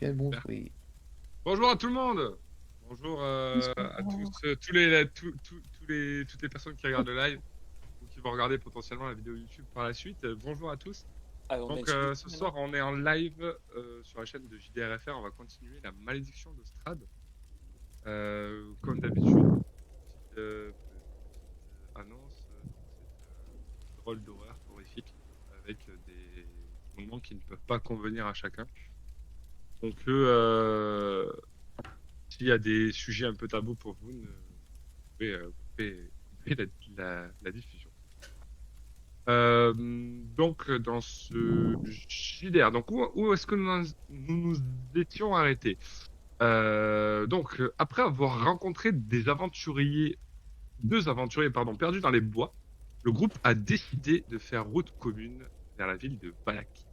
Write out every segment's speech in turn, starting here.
Quel bon fruit. Bonjour à tout le monde. Bonjour à tous, toutes les personnes qui regardent le live ou qui vont regarder potentiellement la vidéo YouTube par la suite. Bonjour à tous. Ah, on a une Donc suite, ce maintenant. soir, on est en live sur la chaîne de JDRFR. On va continuer la malédiction de Strad. Comme d'habitude, petite annonce. C'est un drôle d'horreur horrifique avec des moments qui ne peuvent pas convenir à chacun. Donc s'il y a des sujets un peu tabous pour vous, coupez la diffusion. Donc, dans ce JDR, donc où est-ce que nous étions arrêtés? Donc, après avoir rencontré deux aventuriers, pardon, perdus dans les bois, le groupe a décidé de faire route commune vers la ville de Balaki.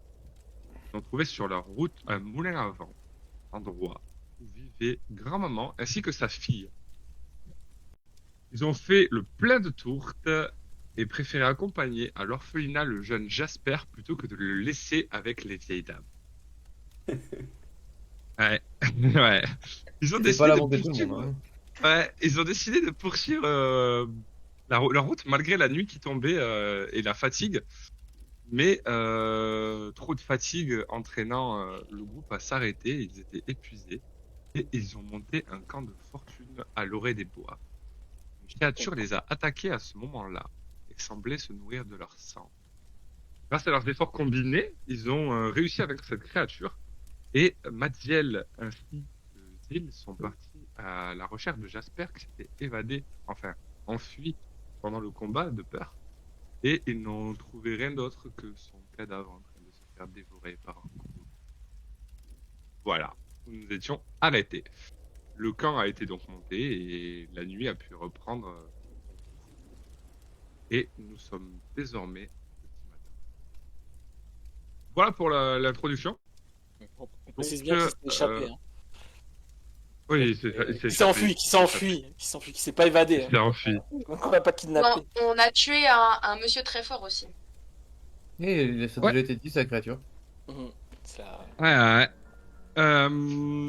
Ils ont trouvé sur leur route un moulin à vent, endroit où vivait grand-maman ainsi que sa fille. Ils ont fait le plein de tourtes et préféré accompagner à l'orphelinat le jeune Jasper plutôt que de le laisser avec les vieilles dames. Ouais, ouais. Ils ont C'est pas décidé la de volonté de tout le poursuivre. monde. Ouais, ils ont décidé de poursuivre leur route malgré la nuit qui tombait et la fatigue. Mais trop de fatigue entraînant le groupe à s'arrêter. Ils étaient épuisés et ils ont monté un camp de fortune à l'orée des bois. Une créature les a attaqués à ce moment-là et semblait se nourrir de leur sang. Grâce à leurs efforts combinés, ils ont réussi à vaincre cette créature et Matziel ainsi que Zil sont partis à la recherche de Jasper qui s'était évadé, enfin enfui pendant le combat de peur et ils n'ont trouvé rien d'autre que son cadavre en train de se faire dévorer par un gros. Voilà, nous nous étions arrêtés. Le camp a été donc monté et la nuit a pu reprendre et nous sommes désormais petit matin. Voilà pour l'introduction. On précise Donc, bien qu'il s'est échappé. Hein. oui, Qui s'enfuit, qui s'est pas évadé. Il s'est enfui. On va pas kidnapper. Non, on a tué un monsieur très fort aussi. Et ça a Ouais. déjà été dit, sa créature. Ça... Ouais.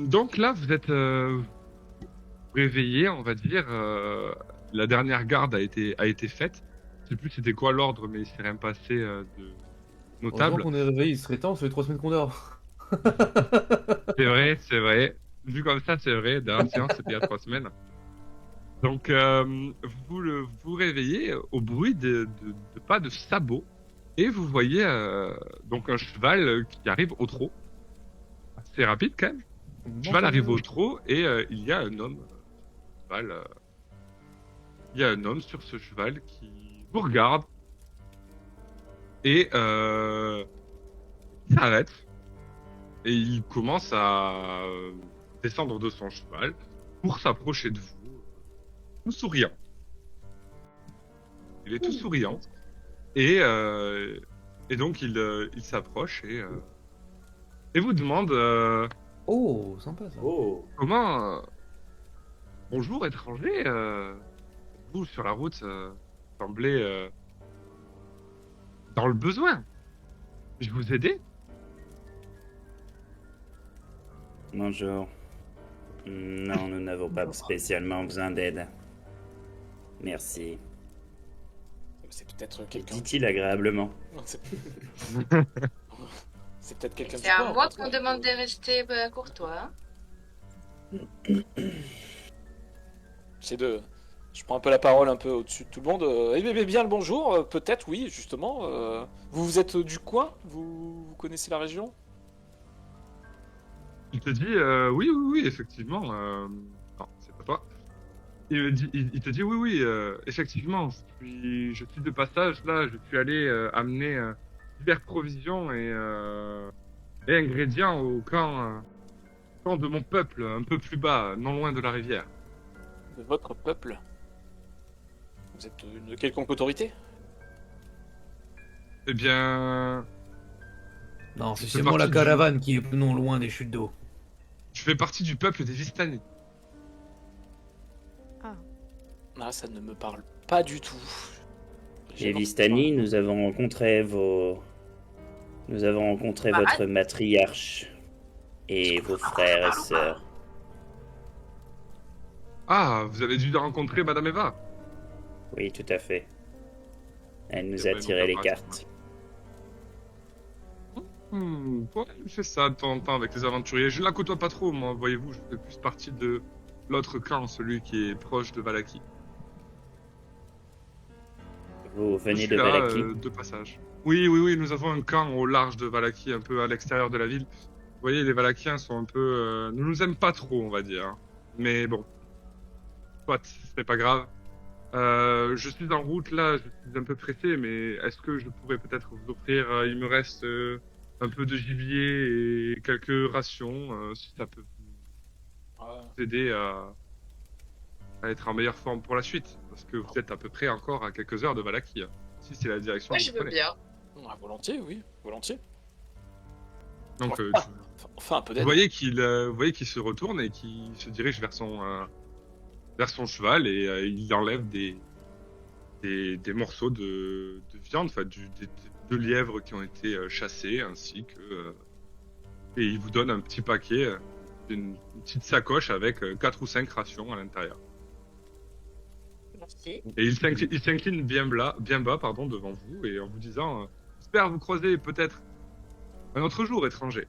Donc là, vous êtes réveillés, on va dire. La dernière garde a été faite. Je sais plus c'était quoi l'ordre, mais il s'est rien passé de Heureusement notable. qu'on est réveillé, il serait temps, ça fait 3 semaines qu'on dort. C'est vrai, c'est vrai. Vu comme ça, c'est vrai. Dernière séance, c'était il y a 3 semaines. Donc, vous réveillez au bruit de pas de sabots et vous voyez donc un cheval qui arrive au trot. C'est rapide quand même. Le cheval arrive au trot et il y a un homme. Il y a un homme sur ce cheval qui vous regarde et s'arrête et il commence à descendre de son cheval pour s'approcher de vous, tout souriant. Il est tout souriant et donc il s'approche et vous demande Oh, sympa ça. Oh, comment bonjour étranger, vous sur la route semblez dans le besoin. Je vous aider? bonjour. Non, nous n'avons pas spécialement besoin d'aide. Merci, C'est peut-être quelqu'un. dit-il agréablement. C'est peut-être quelqu'un. C'est à moi qu'on demande de rester courtois. C'est de. Je prends un peu la parole un peu au-dessus de tout le monde. Eh bien le bonjour, peut-être oui, justement. Vous êtes du coin? Vous connaissez la région? Il te dit oui, effectivement. Non, c'est pas toi. Il te dit oui, effectivement. Je suis de passage là. Je suis allé amener diverses provisions et ingrédients au camp de mon peuple, un peu plus bas, non loin de la rivière. De votre peuple? Vous êtes de quelconque autorité? Eh bien, Non, c'est C'est seulement la parti caravane qui est non loin des chutes d'eau. je fais partie du peuple des Vistani. Ah, ça ne me parle pas du tout. Les Vistani, nous avons rencontré votre matriarche. et vos frères et sœurs. Ah, vous avez dû rencontrer Madame Eva. Oui, tout à fait. Elle nous C'est a vrai, tiré donc, les ça cartes. Ouais, je fais ça de temps en temps avec les aventuriers. Je ne la côtoie pas trop, moi, voyez-vous. Je fais plus partie de l'autre clan, celui qui est proche de Valaki. Vous Je venez suis de là, Valaki? de passage. Oui, nous avons un camp au large de Valaki, un peu à l'extérieur de la ville. Vous voyez, les Valakiens sont un peu... ne nous aiment pas trop, on va dire. Mais bon, soit, c'est pas grave. Je suis en route là, je suis un peu pressé, mais est-ce que je pourrais peut-être vous offrir, il me reste un peu de gibier et quelques rations, si ça peut Ouais. vous aider à être en meilleure forme pour la suite, parce que vous êtes à peu près encore à quelques heures de Valaki, hein, si c'est la direction Ouais, que je vous veux prenez. bien. Ouais, volontiers, oui, volontiers. Donc, Enfin, un peu vous d'aide. voyez qu'il se retourne et qu'il se dirige vers son cheval et il enlève des morceaux de viande, enfin de lièvres qui ont été chassés, ainsi que et il vous donne un petit paquet, une petite sacoche avec 4 ou 5 rations à l'intérieur. Merci. Et il s'incline bien bas, pardon, devant vous et en vous disant j'espère vous croiser peut-être un autre jour, étranger.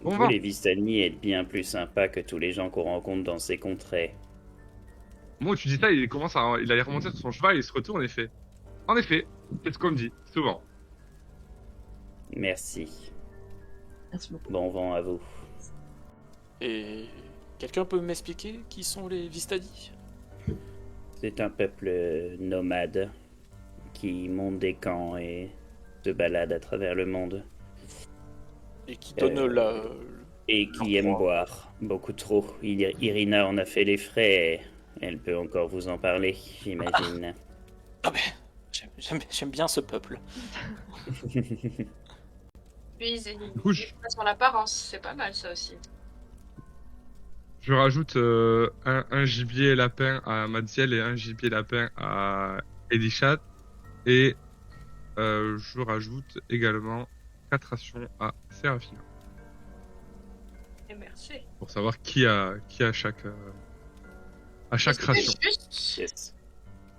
Bon Vous, vent. les Vistani, êtes bien plus sympas que tous les gens qu'on rencontre dans ces contrées. Moi, tu dis ça, il allait remonter sur son cheval, il se retourne et fait en effet, c'est ce qu'on me dit souvent. Merci. Merci beaucoup. Bon vent à vous. Et quelqu'un peut m'expliquer qui sont les Vistadi? C'est un peuple nomade qui monte des camps et se balade à travers le monde. Et qui donne la... Et qui aime boire beaucoup trop. Irina en a fait les frais. Et elle peut encore vous en parler, j'imagine. Ah ben, j'aime bien ce peuple. Puis coup, il passe sur l'apparence, c'est pas mal ça aussi. Je rajoute un gibier lapin à Madziel et un gibier lapin à Elishat. Et je rajoute également 4 rations à Séraphina. Et merci. Pour savoir qui a chaque ration. Yes.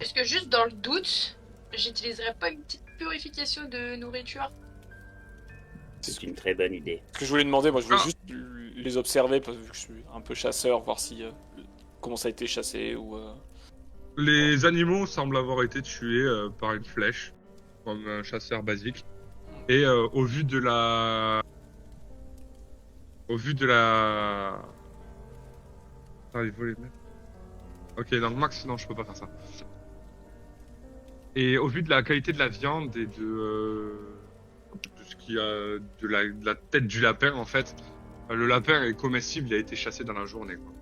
Est-ce que juste dans le doute, j'utiliserais pas une petite purification de nourriture? C'est une très bonne idée. Ce que je voulais demander, moi je voulais Ah. juste les observer, parce que je suis un peu chasseur, voir si comment ça a été chassé ou... Les animaux semblent avoir été tués par une flèche, comme un chasseur basique. Et au vu de la... Ah, il faut les mettre. Ok, donc Max, non, je peux pas faire ça. Et au vu de la qualité de la viande et de ce qu'il y a de la tête du lapin, en fait, le lapin est comestible, il a été chassé dans la journée, quoi.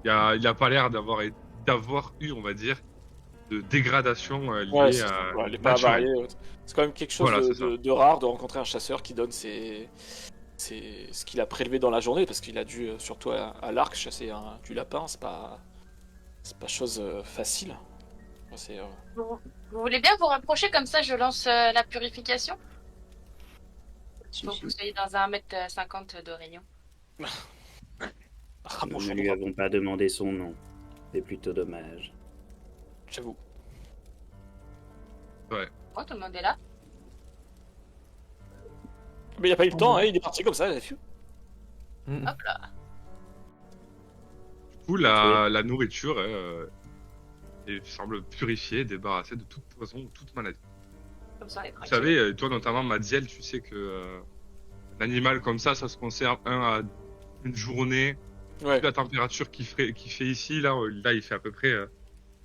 Il a pas l'air d'avoir eu, on va dire, de dégradation liée Ouais, à elle est pas naturelle. avariée. C'est quand même quelque chose Voilà, c'est ça. de rare de rencontrer un chasseur qui donne ce qu'il a prélevé dans la journée, parce qu'il a dû, surtout à l'arc, chasser du lapin, c'est pas chose facile. C'est, Vous voulez bien vous rapprocher comme ça, je lance la purification? Pour que vous soyez dans un 1m50 de rayon. Nous rapprochons-nous, ne lui avons pas demandé son nom. C'est plutôt dommage. j'avoue. Oh, tout le monde est là. Mais il a pas eu le temps, hein, il est parti comme ça, il a fui. Hop là. Du coup, la nourriture semble purifiée, débarrassée de toute poison ou toute maladie. Comme ça, on est Vous tranquille. savez, toi notamment, Madziel, tu sais que un animal comme ça se conserve à une journée. Ouais. La température qu'il fait ici, là, il fait à peu près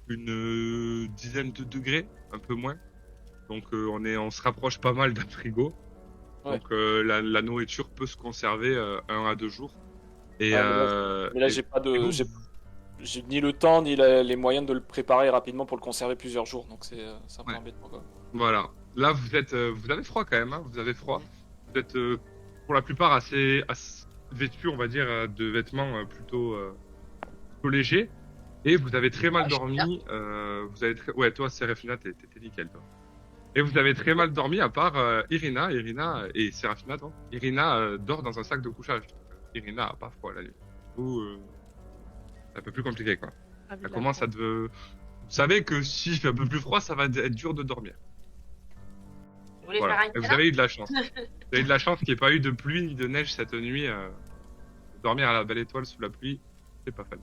une dizaine de degrés, un peu moins. Donc on se rapproche pas mal d'un frigo. Ouais. Donc la nourriture peut se conserver 1 à 2 jours. Et, Mais là, et- j'ai pas et vous, de, j'ai ni le temps ni les moyens de le préparer rapidement pour le conserver plusieurs jours, donc c'est un peu Ouais. embêtant, quoi. Voilà. Là, vous avez froid quand même, hein, vous avez froid. Vous êtes pour la plupart assez vêtus, on va dire, de vêtements plutôt légers. Et vous avez très mal Ah, je suis dormi. Ouais, toi, Séraphina, t'es nickel, toi. Et vous avez très mal dormi, à part Irina et Seraphina, donc. Irina dort dans un sac de couchage. Irina a pas froid la nuit. Vous, c'est un peu plus compliqué, quoi. Ça commence à Vous savez que si il fait un peu plus froid, ça va être dur de dormir. Vous voulez Voilà. faire un Et vous câlin? avez eu de la chance. Vous avez eu de la chance qu'il n'y ait pas eu de pluie ni de neige cette nuit. Dormir à la belle étoile sous la pluie, c'est pas fun.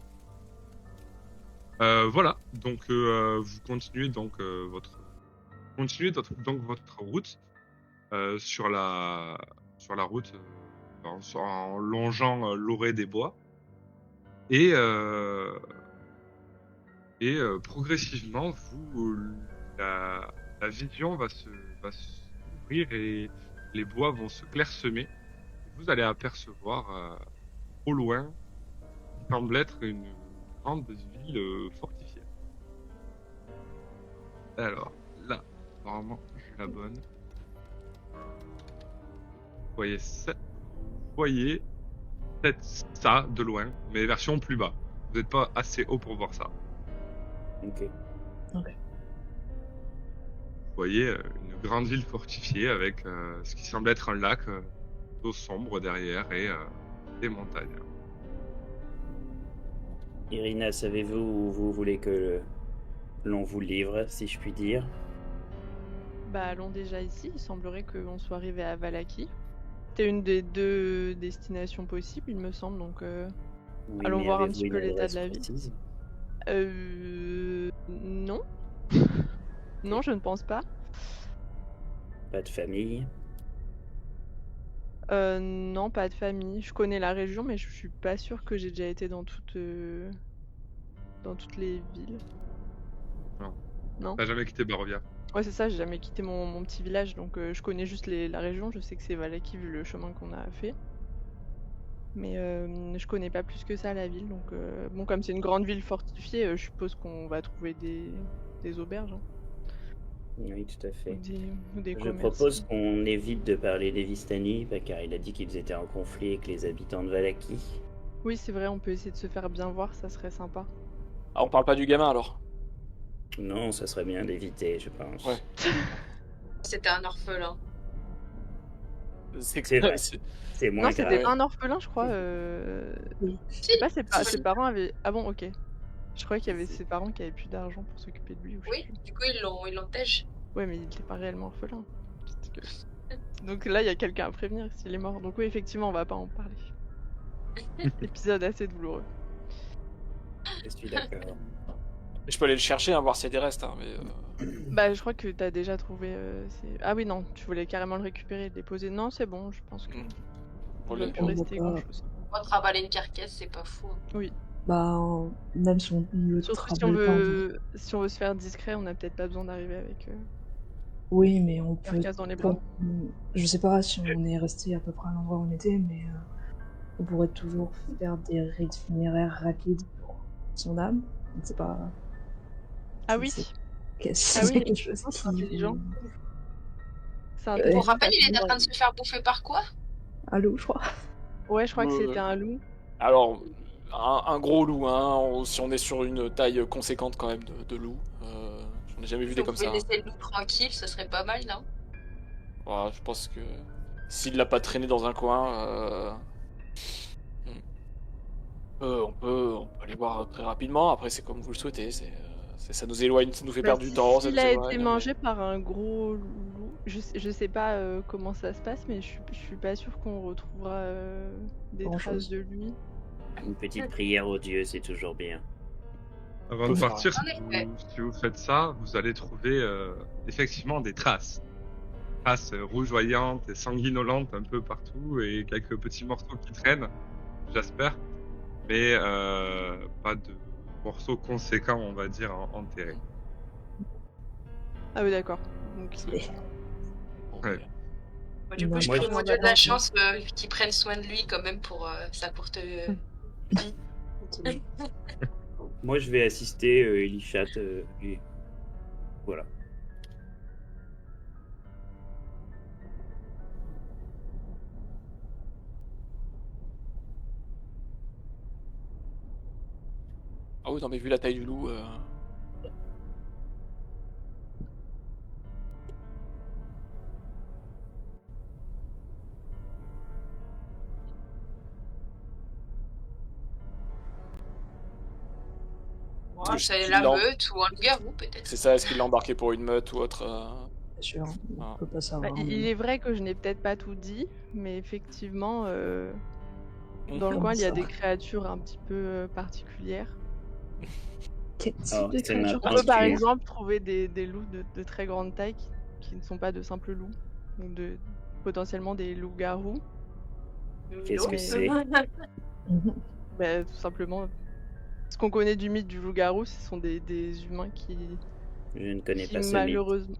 Voilà. Donc vous continuez donc votre route sur la route en longeant l'orée des bois et progressivement la vision va s'ouvrir et les bois vont se clairsemer. Vous allez apercevoir au loin ce qui semble être une grande ville fortifiée. Alors là, apparemment, j'ai la bonne. Vous voyez peut-être ça de loin, mais version plus bas. Vous n'êtes pas assez haut pour voir ça. Ok. Vous voyez une grande ville fortifiée avec ce qui semble être un lac d'eau sombre derrière et des montagnes. Irina, savez-vous où vous voulez que l'on vous livre, si je puis dire? Bah allons déjà ici, il semblerait qu'on soit arrivé à Vallaki. C'était une des 2 destinations possibles, il me semble, donc Oui, allons mais voir un avez-vous petit peu une l'état adresse de la ville. précise? Non. Non, je ne pense pas. Pas de famille? Non, pas de famille. Je connais la région, mais je suis pas sûre que j'ai déjà été dans toutes les villes. Non. Non. T'as jamais quitté Barovia? Ouais, c'est ça, j'ai jamais quitté mon petit village, donc je connais juste la région, je sais que c'est Vallaki vu le chemin qu'on a fait. Mais je connais pas plus que ça la ville, donc bon, comme c'est une grande ville fortifiée, je suppose qu'on va trouver des auberges, hein, Oui, tout à fait. ou des Je commerces. propose qu'on évite de parler des Vistani, car il a dit qu'ils étaient en conflit avec les habitants de Vallaki. Oui, c'est vrai, on peut essayer de se faire bien voir, ça serait sympa. Ah, on parle pas du gamin alors? Non, ça serait bien d'éviter, je pense. Ouais. C'était un orphelin. C'est vrai. C'est moins Non, c'était grave. pas un orphelin, je crois. Oui. Je sais pas, ses Si. parents avaient. Ah bon, ok. Je croyais qu'il y avait ses parents qui avaient plus d'argent pour s'occuper de lui. Ou je sais Oui, plus. du coup, ils l'ont tège. Ouais, mais il était pas réellement orphelin. Donc là, il y a quelqu'un à prévenir s'il est mort. Donc oui, effectivement, on va pas en parler. Épisode assez douloureux. Je suis d'accord. Je peux aller le chercher, hein, voir s'il y a des restes, hein, mais Bah, je crois que t'as déjà trouvé. Ah oui, non, tu voulais carrément le récupérer et le déposer. Non, c'est bon, je pense que. on Il va le- plus on rester voit pas. grand chose. On va travailler une carcasse, c'est pas fou. Bah, même si on le Surtout si travaille on pas, veut, si on veut se faire discret, on n'a peut-être pas besoin d'arriver avec oui, mais on une peut. carcasse dans les bras. Je sais pas si on est resté à peu près à l'endroit où on était, mais on pourrait toujours faire des rites funéraires rapides pour son âme. Je ne sais pas. Ah si oui, c'est- Ah oui, quelque chose c'est qui. intelligent. C'est On intelligent. rappelle, il est en train de se faire bouffer par quoi? Allô, je crois. Ouais, je crois que Ouais. c'était un loup. Alors, un gros loup, hein, si on est sur une taille conséquente quand même de loup. J'en ai jamais vu Si des on comme pouvait ça. laisser le loup tranquille, ce serait pas mal, non? Voilà, je pense que s'il l'a pas traîné dans un coin, on peut aller voir très rapidement. Après, c'est comme vous le souhaitez. Ça nous éloigne, ça nous fait perdre du temps. Ça S'il nous a éloigne, été mais- mangé par un gros loup, je sais pas comment ça se passe, mais je suis pas sûre qu'on retrouvera des Grand-chose. traces de lui. Une petite prière au Dieu, c'est toujours bien. Avant de Oui. partir, En effet. si vous faites ça, vous allez trouver effectivement des traces. Traces rougeoyantes et sanguinolentes un peu partout et quelques petits morceaux qui traînent, j'espère. Mais pas de morceaux conséquents, on va dire, enterrés. Ah oui, d'accord. Donc, Mais- Ouais. Bon, du coup, Non, je moi, prie je- mon Dieu de la chance qu'il prenne soin de lui quand même pour sa courte vie. Moi, je vais assister Elichat. Et voilà. Ah oui, non, mais vu la taille du loup. Oh, c'est qu'il la l'en- meute ou un loup-garou, peut-être. C'est ça, est-ce qu'il l'a embarqué pour une meute ou autre Bien sûr, Ah. on peut pas Bah, savoir. il est vrai que je n'ai peut-être pas tout dit, mais effectivement, dans le Mhm. coin, il y a ça. des créatures un petit peu particulières. Quel type Oh, de c'est créature maintenant On peut par tu- exemple trouver des loups de très grande taille qui ne sont pas de simples loups, ou potentiellement des loups-garous. Qu'est-ce que Mais- c'est? Mhm. Bah, tout simplement, ce qu'on connaît du mythe du loup-garou, ce sont des humains qui Je ne connais qui pas ce mythe. malheureusement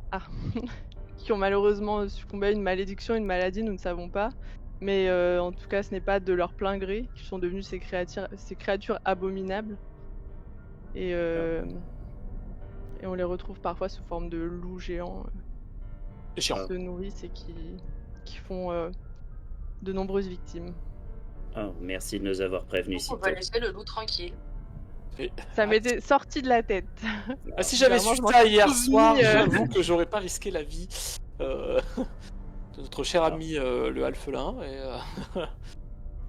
qui ont malheureusement succombé à une malédiction, une maladie, nous ne savons pas. Mais en tout cas, ce n'est pas de leur plein gré qu'ils sont devenus ces créatures abominables. Et, et on les retrouve parfois sous forme de loups géants Géant. qui se nourrissent et qui font de nombreuses victimes. Oh, merci de nous avoir prévenus si On va tôt. laisser le loup tranquille. Ça m'était sorti de la tête. Ah, si j'avais Clairement, su je m'en ça suis hier souvenu, soir, j'avoue que j'aurais pas risqué la vie de notre cher Ah. ami le Alphelin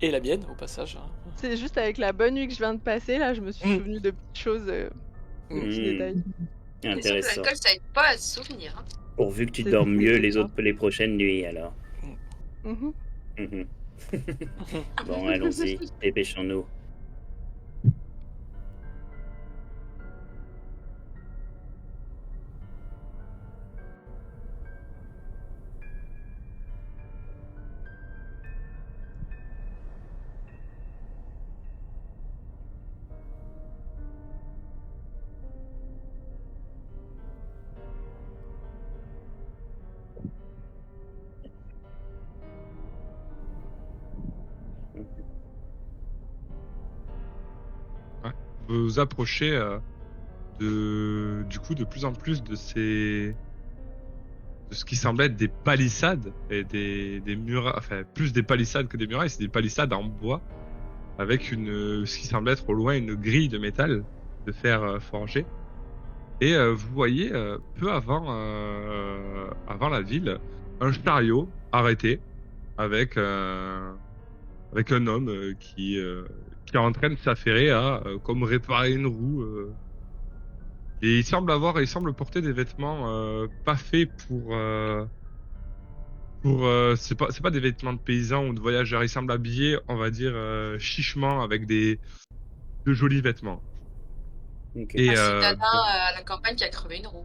et la mienne au passage. Hein. C'est juste avec la bonne nuit que je viens de passer, là, je me suis souvenu de petites choses, de petits détails. C'est sûr que Intéressant. l'alcool, ça aide pas à se souvenir. Hein. Pourvu que tu C'est- dormes mieux c'est ça. les prochaines nuits, alors. Mhm. Mhm. Bon, allons-y, dépêchons-nous. Vous approchez du coup de plus en plus de ce qui semble être des palissades et des murailles, enfin plus des palissades que des murailles, c'est des palissades en bois avec ce qui semble être au loin une grille de métal de fer forgé. Et vous voyez peu avant la ville un chariot arrêté avec un homme qui est en train de s'affairer à comme réparer une roue. Et il semble porter des vêtements pas faits c'est pas des vêtements de paysans ou de voyageurs. Il semble habillé, on va dire, chichement avec de jolis vêtements. Ok. Et Un citadin à la campagne qui a crevé une roue.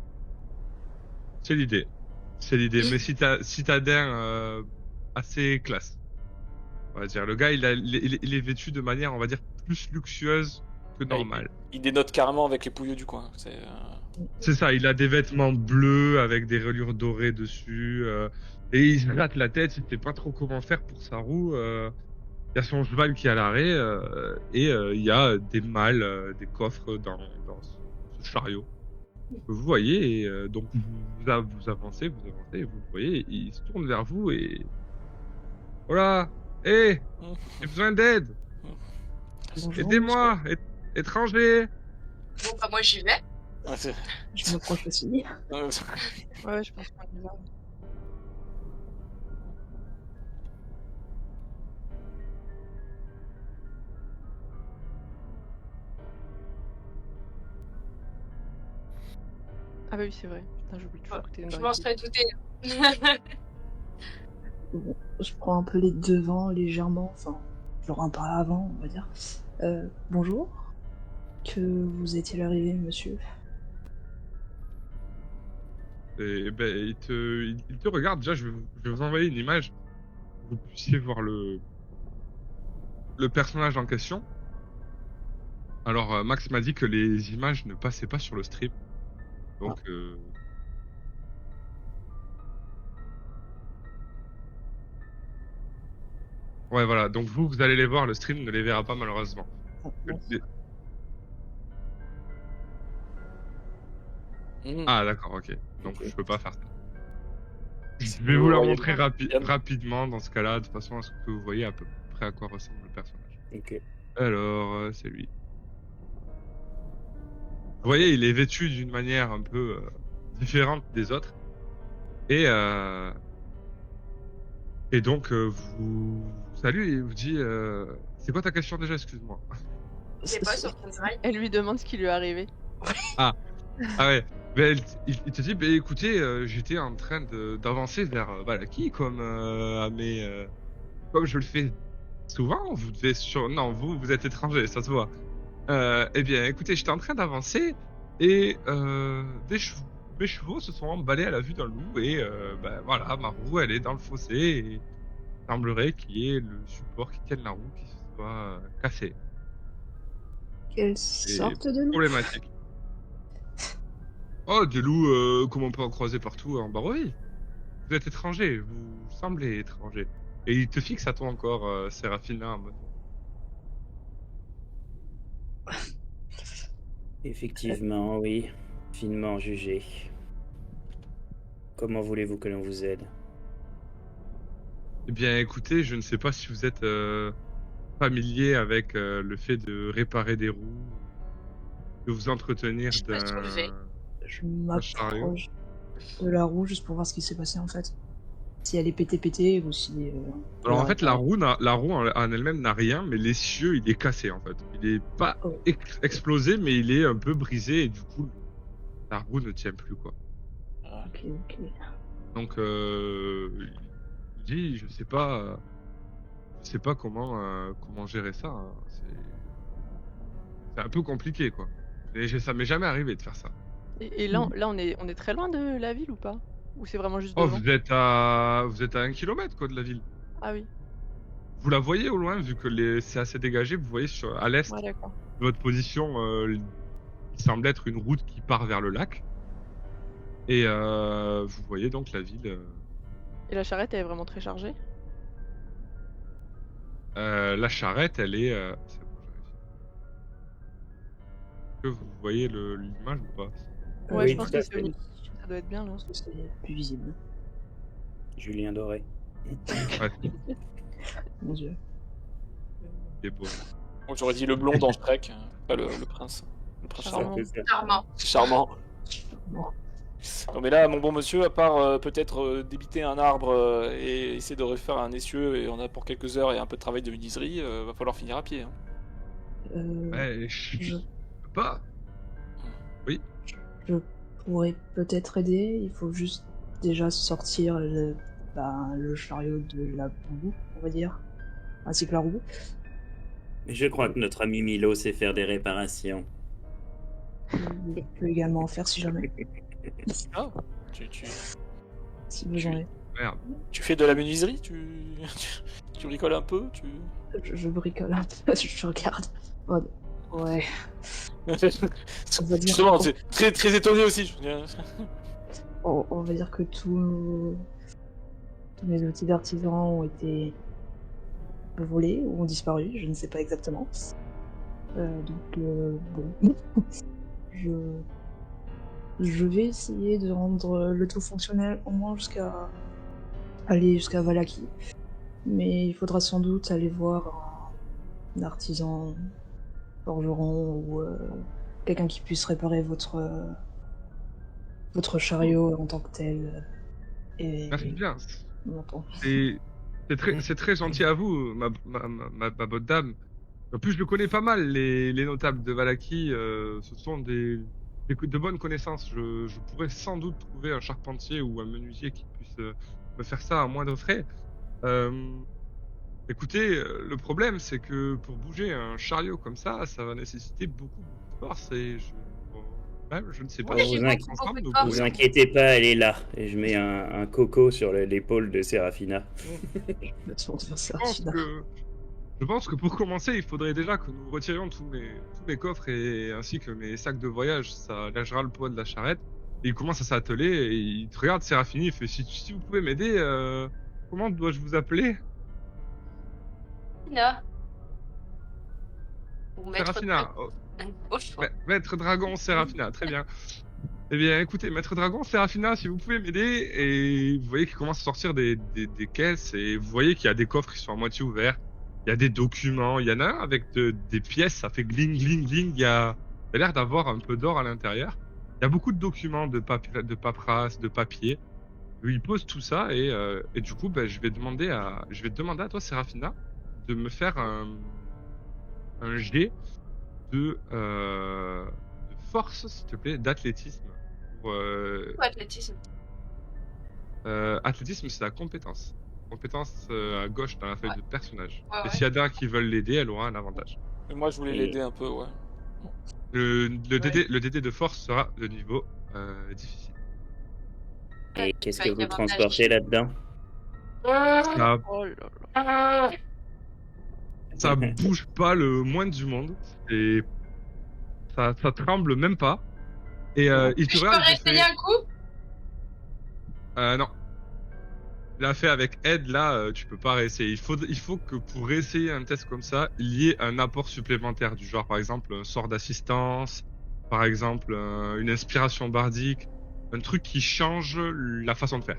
c'est l'idée. Mais citadin assez classe. On va dire. Le gars, il est vêtu de manière, on va dire, plus luxueuse que normale. Il dénote carrément avec les pouilleux du coin. C'est ça, il a des vêtements bleus avec des reliures dorées dessus. Et il se gratte la tête, il sait pas trop comment faire pour sa roue. Il y a son cheval qui est à l'arrêt et il y a des malles, des coffres dans ce chariot. Vous voyez, et donc vous avancez, et vous le voyez, il se tourne vers vous et... Voilà. Hé, j'ai besoin d'aide. Bonjour, Aidez-moi, étranger. Bon, bah, moi, j'y vais. monsieur. Je m'approche aussi. Ouais, je pense qu'on y va. Ah bah oui, c'est vrai. Putain, j'oublie toujours que t'es une Je vraie m'en fille. serais douté. Bon, je prends un peu les devants légèrement, enfin, genre un pas avant, on va dire. Bonjour. Que vous est-il arrivé, monsieur? Et ben, il te regarde. Déjà, je vais vous envoyer une image. Vous puissiez voir le personnage en question. Alors, Max m'a dit que les images ne passaient pas sur le stream. Donc, ouais, voilà. Donc, vous allez les voir. Le stream ne les verra pas, malheureusement. Ah, mince. Ah, d'accord, ok. Donc, je peux pas faire ça. Je Si vais vous vous la voyez montrer bien. rapidement dans ce cas-là, de façon à ce que vous voyez à peu près à quoi ressemble le personnage. Ok. Alors, c'est lui. Vous voyez, il est vêtu d'une manière un peu différente des autres. Et donc, vous salue et il vous dit c'est quoi ta question déjà, excuse-moi? C'est pas sur Prince Ride. Elle lui demande ce qui lui est arrivé. Ah ouais. Ben, il te dit, bah, écoutez, j'étais en train d'avancer vers Valaki comme je le fais souvent. Vous devez non, vous êtes étranger, ça se voit. Eh bien, écoutez, j'étais en train d'avancer et mes chevaux se sont emballés à la vue d'un loup et ben voilà, ma roue, elle est dans le fossé et il semblerait qu'il y ait le support qui tienne la roue qui se soit cassé. Quelle C'est sorte de loup? problématique. Oh, des loups comme on peut en croiser partout en Barovie. Vous êtes étranger, vous semblez étranger. Et il te fixe à toi encore, Séraphina, en mode... Effectivement, oui. Finement jugé. Comment voulez-vous que l'on vous aide? Eh bien, écoutez, je ne sais pas si vous êtes familier avec le fait de réparer des roues, de vous entretenir Je suis pas sûre, je vais. Je chariot. m'approche de la roue juste pour voir ce qui s'est passé en fait. Si elle est pétée ou si. Alors en elle fait, a- la roue en elle-même n'a rien, mais l'essieu, il est cassé en fait. Il est pas Oh. explosé, mais il est un peu brisé et du coup, la roue ne tient plus quoi. Ok, ok. Donc, il dit, je sais pas comment gérer ça. Hein. C'est un peu compliqué quoi. Et ça m'est jamais arrivé de faire ça. Et là, on est très loin de la ville ou pas? Ou c'est vraiment juste Oh, devant? vous êtes à 1 kilomètre quoi de la ville. Ah oui, Vous la voyez au loin, vu que c'est assez dégagé, vous voyez à l'est ouais, d'accord. de votre position, il semble être une route qui part vers le lac. Et vous voyez donc la ville. Et la charrette, elle est vraiment très chargée? La charrette, elle est. C'est bon, j'arrive. Que vous voyez l'image ou pas? Ouais, Oui, je pense tout que à c'est fait. au niveau. Ça doit être bien là. C'est plus visible. Julien Doré. Ouais, Mon dieu. c'est beau. Bon, j'aurais dit le blond dans Shrek, pas le prince. Le prince Charmant. charmant. C'est ça. Charmant. C'est charmant. Bon. Non mais là, mon bon monsieur, à part peut-être débiter un arbre et essayer de refaire un essieu, et on a pour quelques heures et un peu de travail de menuiserie, va falloir finir à pied. Hein. Ouais, je Je peux pas. je pourrais peut-être aider. Il faut juste déjà sortir le chariot de la boue, on va dire, ainsi que la roue. Mais je crois que notre ami Milo sait faire des réparations. Il peut également en faire si jamais, Ah, si besoin est. Merde. tu fais de la menuiserie, tu bricoles un peu, Je bricole un peu, je regarde. Oh, ouais, on va dire, Justement, c'est très très étonné aussi. on va dire que tous mes outils d'artisan ont été volés ou ont disparu, je ne sais pas exactement. Bon, je vais essayer de rendre le tout fonctionnel au moins jusqu'à Valaki. Mais il faudra sans doute aller voir un artisan, forgeron ou quelqu'un qui puisse réparer votre chariot en tant que tel. Et Merci bien. longtemps. C'est très gentil à vous, ma bonne dame. En plus, je le connais pas mal, les notables de Valaki. Ce sont de bonnes connaissances. Je pourrais sans doute trouver un charpentier ou un menuisier qui puisse me faire ça à moindre frais. Écoutez, le problème, c'est que pour bouger un chariot comme ça va nécessiter beaucoup de force et je ne sais pas Oui, si j'ai on va beaucoup, ensemble, beaucoup de nous force. Vous pourrions- inquiétez pas, elle est là. Et je mets un coco sur l'épaule de Séraphina. Je pense que pour commencer, il faudrait déjà que nous retirions tous mes coffres et ainsi que mes sacs de voyage. Ça allégera le poids de la charrette. Et il commence à s'atteler et il te regarde, Séraphine, il fait si vous pouvez m'aider, comment dois-je vous appeler? Nina. Ou maître Séraphina. Oh, au choix. Maître Dragon, Séraphina, très bien. Eh bien, écoutez, Maître Dragon, Séraphina, si vous pouvez m'aider, et vous voyez qu'il commence à sortir des caisses, et vous voyez qu'il y a des coffres qui sont à moitié ouverts, il y a des documents, il y en a un avec des pièces, ça fait gling, gling, gling, il y a l'air d'avoir un peu d'or à l'intérieur. Il y a beaucoup de documents, de paperasse, de papier. Il pose tout ça, et du coup, ben, je vais te demander à toi, Séraphina, de me faire un jet de force, s'il te plaît, d'athlétisme. Pour, Ou athlétisme. athlétisme, c'est la compétence. Compétence à gauche dans la feuille Ouais. de personnage. Ouais, Et ouais. s'il y a d'un qui veulent l'aider, elle aura un avantage. Mais moi, je voulais Et- l'aider un peu, ouais. Le DD de force sera de niveau difficile. Et qu'est-ce que Avec vous avantage. transportez là-dedans? Ça, Oh là là. ça bouge pas le moins du monde. Et ça tremble même pas. Et il te Je peux regarde, il te réessayer fait, un coup? non. Il a fait avec aide, là, tu peux pas réessayer. Il faut que pour réessayer un test comme ça, il y ait un apport supplémentaire du genre, par exemple, un sort d'assistance, par exemple, une inspiration bardique, un truc qui change la façon de faire.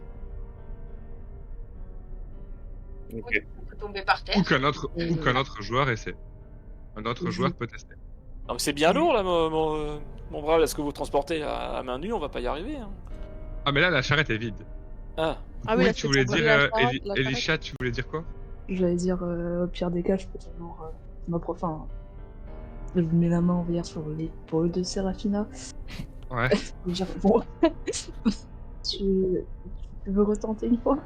Ok. On peut tomber par terre. Ou qu'un autre joueur essaie. Un autre joueur peut tester. Non, mais c'est bien lourd, là, mon brave. Est-ce que vous transportez à main nue? On va pas y arriver. Hein. Ah, mais là, la charrette est vide. Ah, Ah oui, Oui, là, tu c'est voulais pour dire, la charrette, la charrette. Elisha, tu voulais dire quoi? J'allais dire, au pire des cas, je peux toujours enfin, je mets la main envers sur l'épaule de Serafina. Ouais. Je veux dire, bon, tu veux retenter une fois?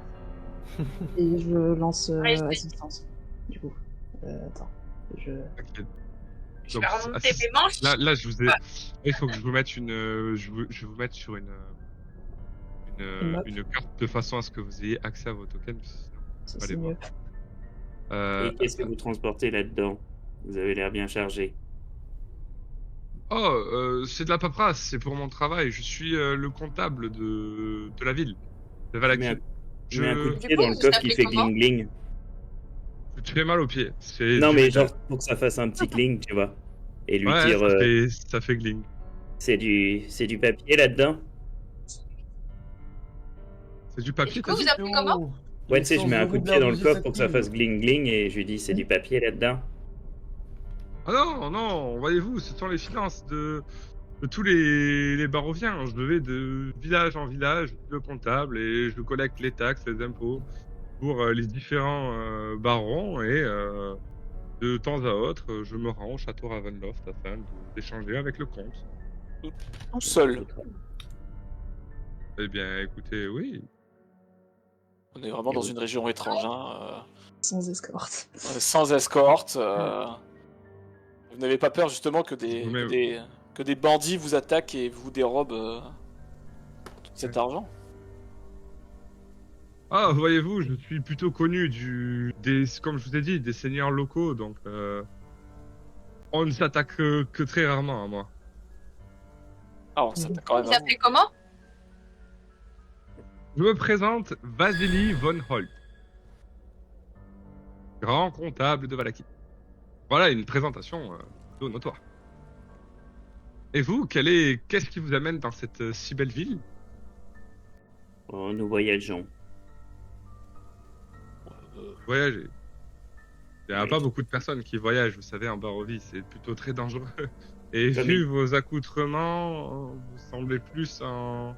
Et je lance Ouais, c'est- assistance, du coup. Attends, je... Ok. Je vais Donc, remonter mes manches. Là, je vous ai. Ouais. Il faut que je vous mette une. Je vais vous mettre sur map. une carte de façon à ce que vous ayez accès à vos tokens. Parce que sinon, Ça, allez c'est voir. mieux. Et qu'est-ce que vous transportez là-dedans? Vous avez l'air bien chargé. C'est de la paperasse, c'est pour mon travail. Je suis le comptable de la ville, de Valaki. Je mets un coup de Je pied coup, dans le vous coffre qui appelez fait comment? gling-gling. j'ai très mal aux pieds. C'est Non, du mais métal. genre pour que ça fasse un petit cling, tu vois. Et lui Ouais, dire, ça fait gling. c'est du papier là-dedans? C'est du Et papier, du coup, t'as vous dit? appelez comment? Ouais, tu sais, je mets un coup de pied dans le coffre pour que ça fasse gling-gling et je lui dis, c'est du papier là-dedans? Ah non, non, voyez-vous, ce sont les finances de tous les baroviens. Je vais de village en village, je suis le comptable et je collecte les taxes, les impôts pour les différents barons et de temps à autre, je me rends au château Ravenloft afin d'échanger avec le comte. tout seul. Eh bien, écoutez, oui. On est vraiment dans une région étrange, hein. Sans escorte. Sans escorte. Vous n'avez pas peur justement que que des bandits vous attaquent et vous dérobent tout cet argent? Ah, voyez-vous, je suis plutôt connu comme je vous ai dit, des seigneurs locaux, donc on ne s'attaque que très rarement à moi. Ah, on s'attaque quand même Vous à vous. appelez comment? Je me présente Vasily von Holt, grand comptable de Valaki. Voilà une présentation plutôt notoire. Et vous, qu'est-ce qui vous amène dans cette si belle ville? Oh, nous voyageons. Voyager. Il n'y a Oui. pas beaucoup de personnes qui voyagent, vous savez, en Barovie, c'est plutôt très dangereux. Et Comme vu vos accoutrements, vous semblez plus en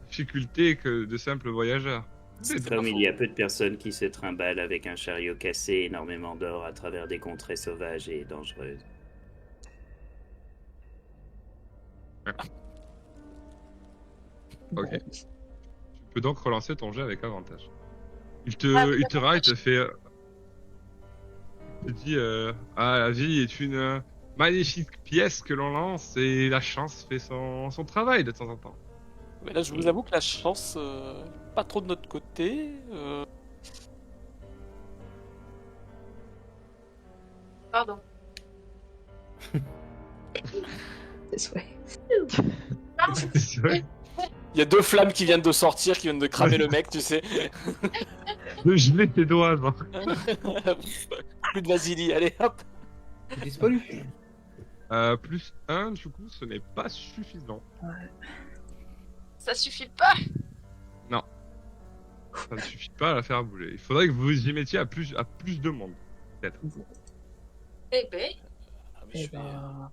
difficulté que de simples voyageurs. C'est Comme pas il faux. y a peu de personnes qui se trimballent avec un chariot cassé, énormément d'or à travers des contrées sauvages et dangereuses. Ok. Tu peux donc relancer ton jet avec avantage. Il te regarde, il te fait. Il te dit la vie est une magnifique pièce que l'on lance et la chance fait son travail de temps en temps. Mais là, je vous avoue que la chance, pas trop de notre côté. Pardon. C'est souhait. C'est vrai. Il y a deux flammes qui viennent de sortir, qui viennent de cramer le mec, tu sais. De geler tes doigts, genre. Plus de Vasily, allez hop. Il est pas lui. Plus 1, du coup, ce n'est pas suffisant. Ça suffit pas. Ça ne suffit pas à la faire bouger. Il faudrait que vous y mettiez à plus de monde, peut-être. Eh ben. Ah, mais Eh ben...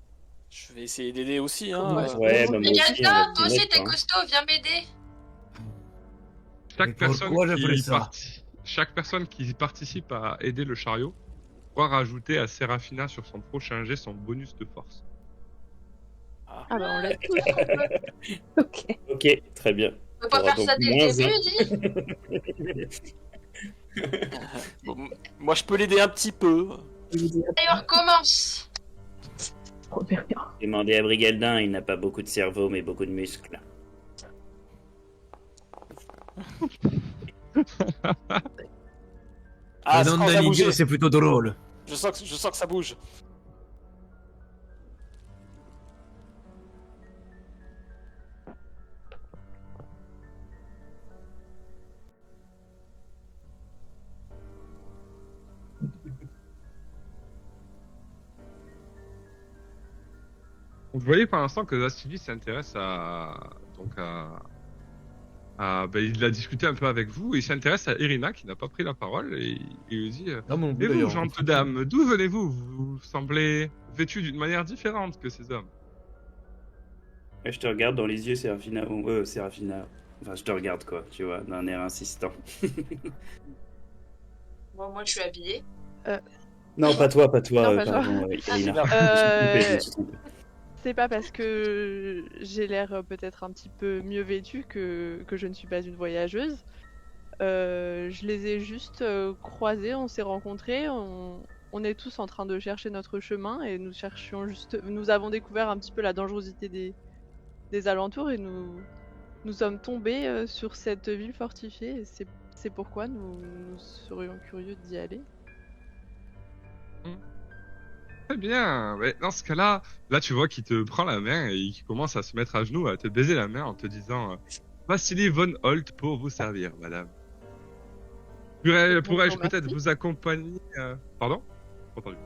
je vais essayer d'aider aussi, hein. Ouais. Ouais, bah, moi aussi, on va Yalta, toi s'y aussi mettre, t'es hein. costaud, viens m'aider. Chaque Mais personne, pourquoi je ferais ça chaque personne qui participe à aider le chariot pourra rajouter à Serafina sur son prochain jet son bonus de force. Ah, Ah bah on laisse tous. Ok. Ok, très bien. On peut pas T'auras faire ça donc dès moins le début, dis. Bon, moi, je peux l'aider un petit peu. Je lui dis, Allez, on recommence. promets rien. Demandez à Brigaldin, il n'a pas beaucoup de cerveau, mais beaucoup de muscles. Ah, Le ça nom commence d'un à idiot, bouger. c'est plutôt drôle. Je sens que ça bouge. Vous voyez pour l'instant que Zastivi s'intéresse il a discuté un peu avec vous et il s'intéresse à Irina qui n'a pas pris la parole et il lui dit Ah, mon Et bout vous, d'ailleurs. gentes dames, d'où venez-vous? Vous semblez vêtus d'une manière différente que ces hommes. Et je te regarde dans les yeux, Séraphina. Séraphina. Enfin, je te regarde, quoi, tu vois, d'un air insistant. Moi, je suis habillée. Non, pas toi, Non, pas toi. pardon, Irina. Je me suis trompé. C'est pas parce que j'ai l'air peut-être un petit peu mieux vêtue que je ne suis pas une voyageuse. Je les ai juste croisés, on s'est rencontrés, on est tous en train de chercher notre chemin et nous avons découvert un petit peu la dangerosité des alentours et nous sommes tombés sur cette ville fortifiée et c'est pourquoi nous serions curieux d'y aller. Très bien. Ouais, dans ce cas-là, là tu vois qu'il te prend la main et qu'il commence à se mettre à genoux, à te baiser la main en te disant Vassili von Holt pour vous servir, madame. Pourrais-je peut-être Merci. vous accompagner Pardon Entendu.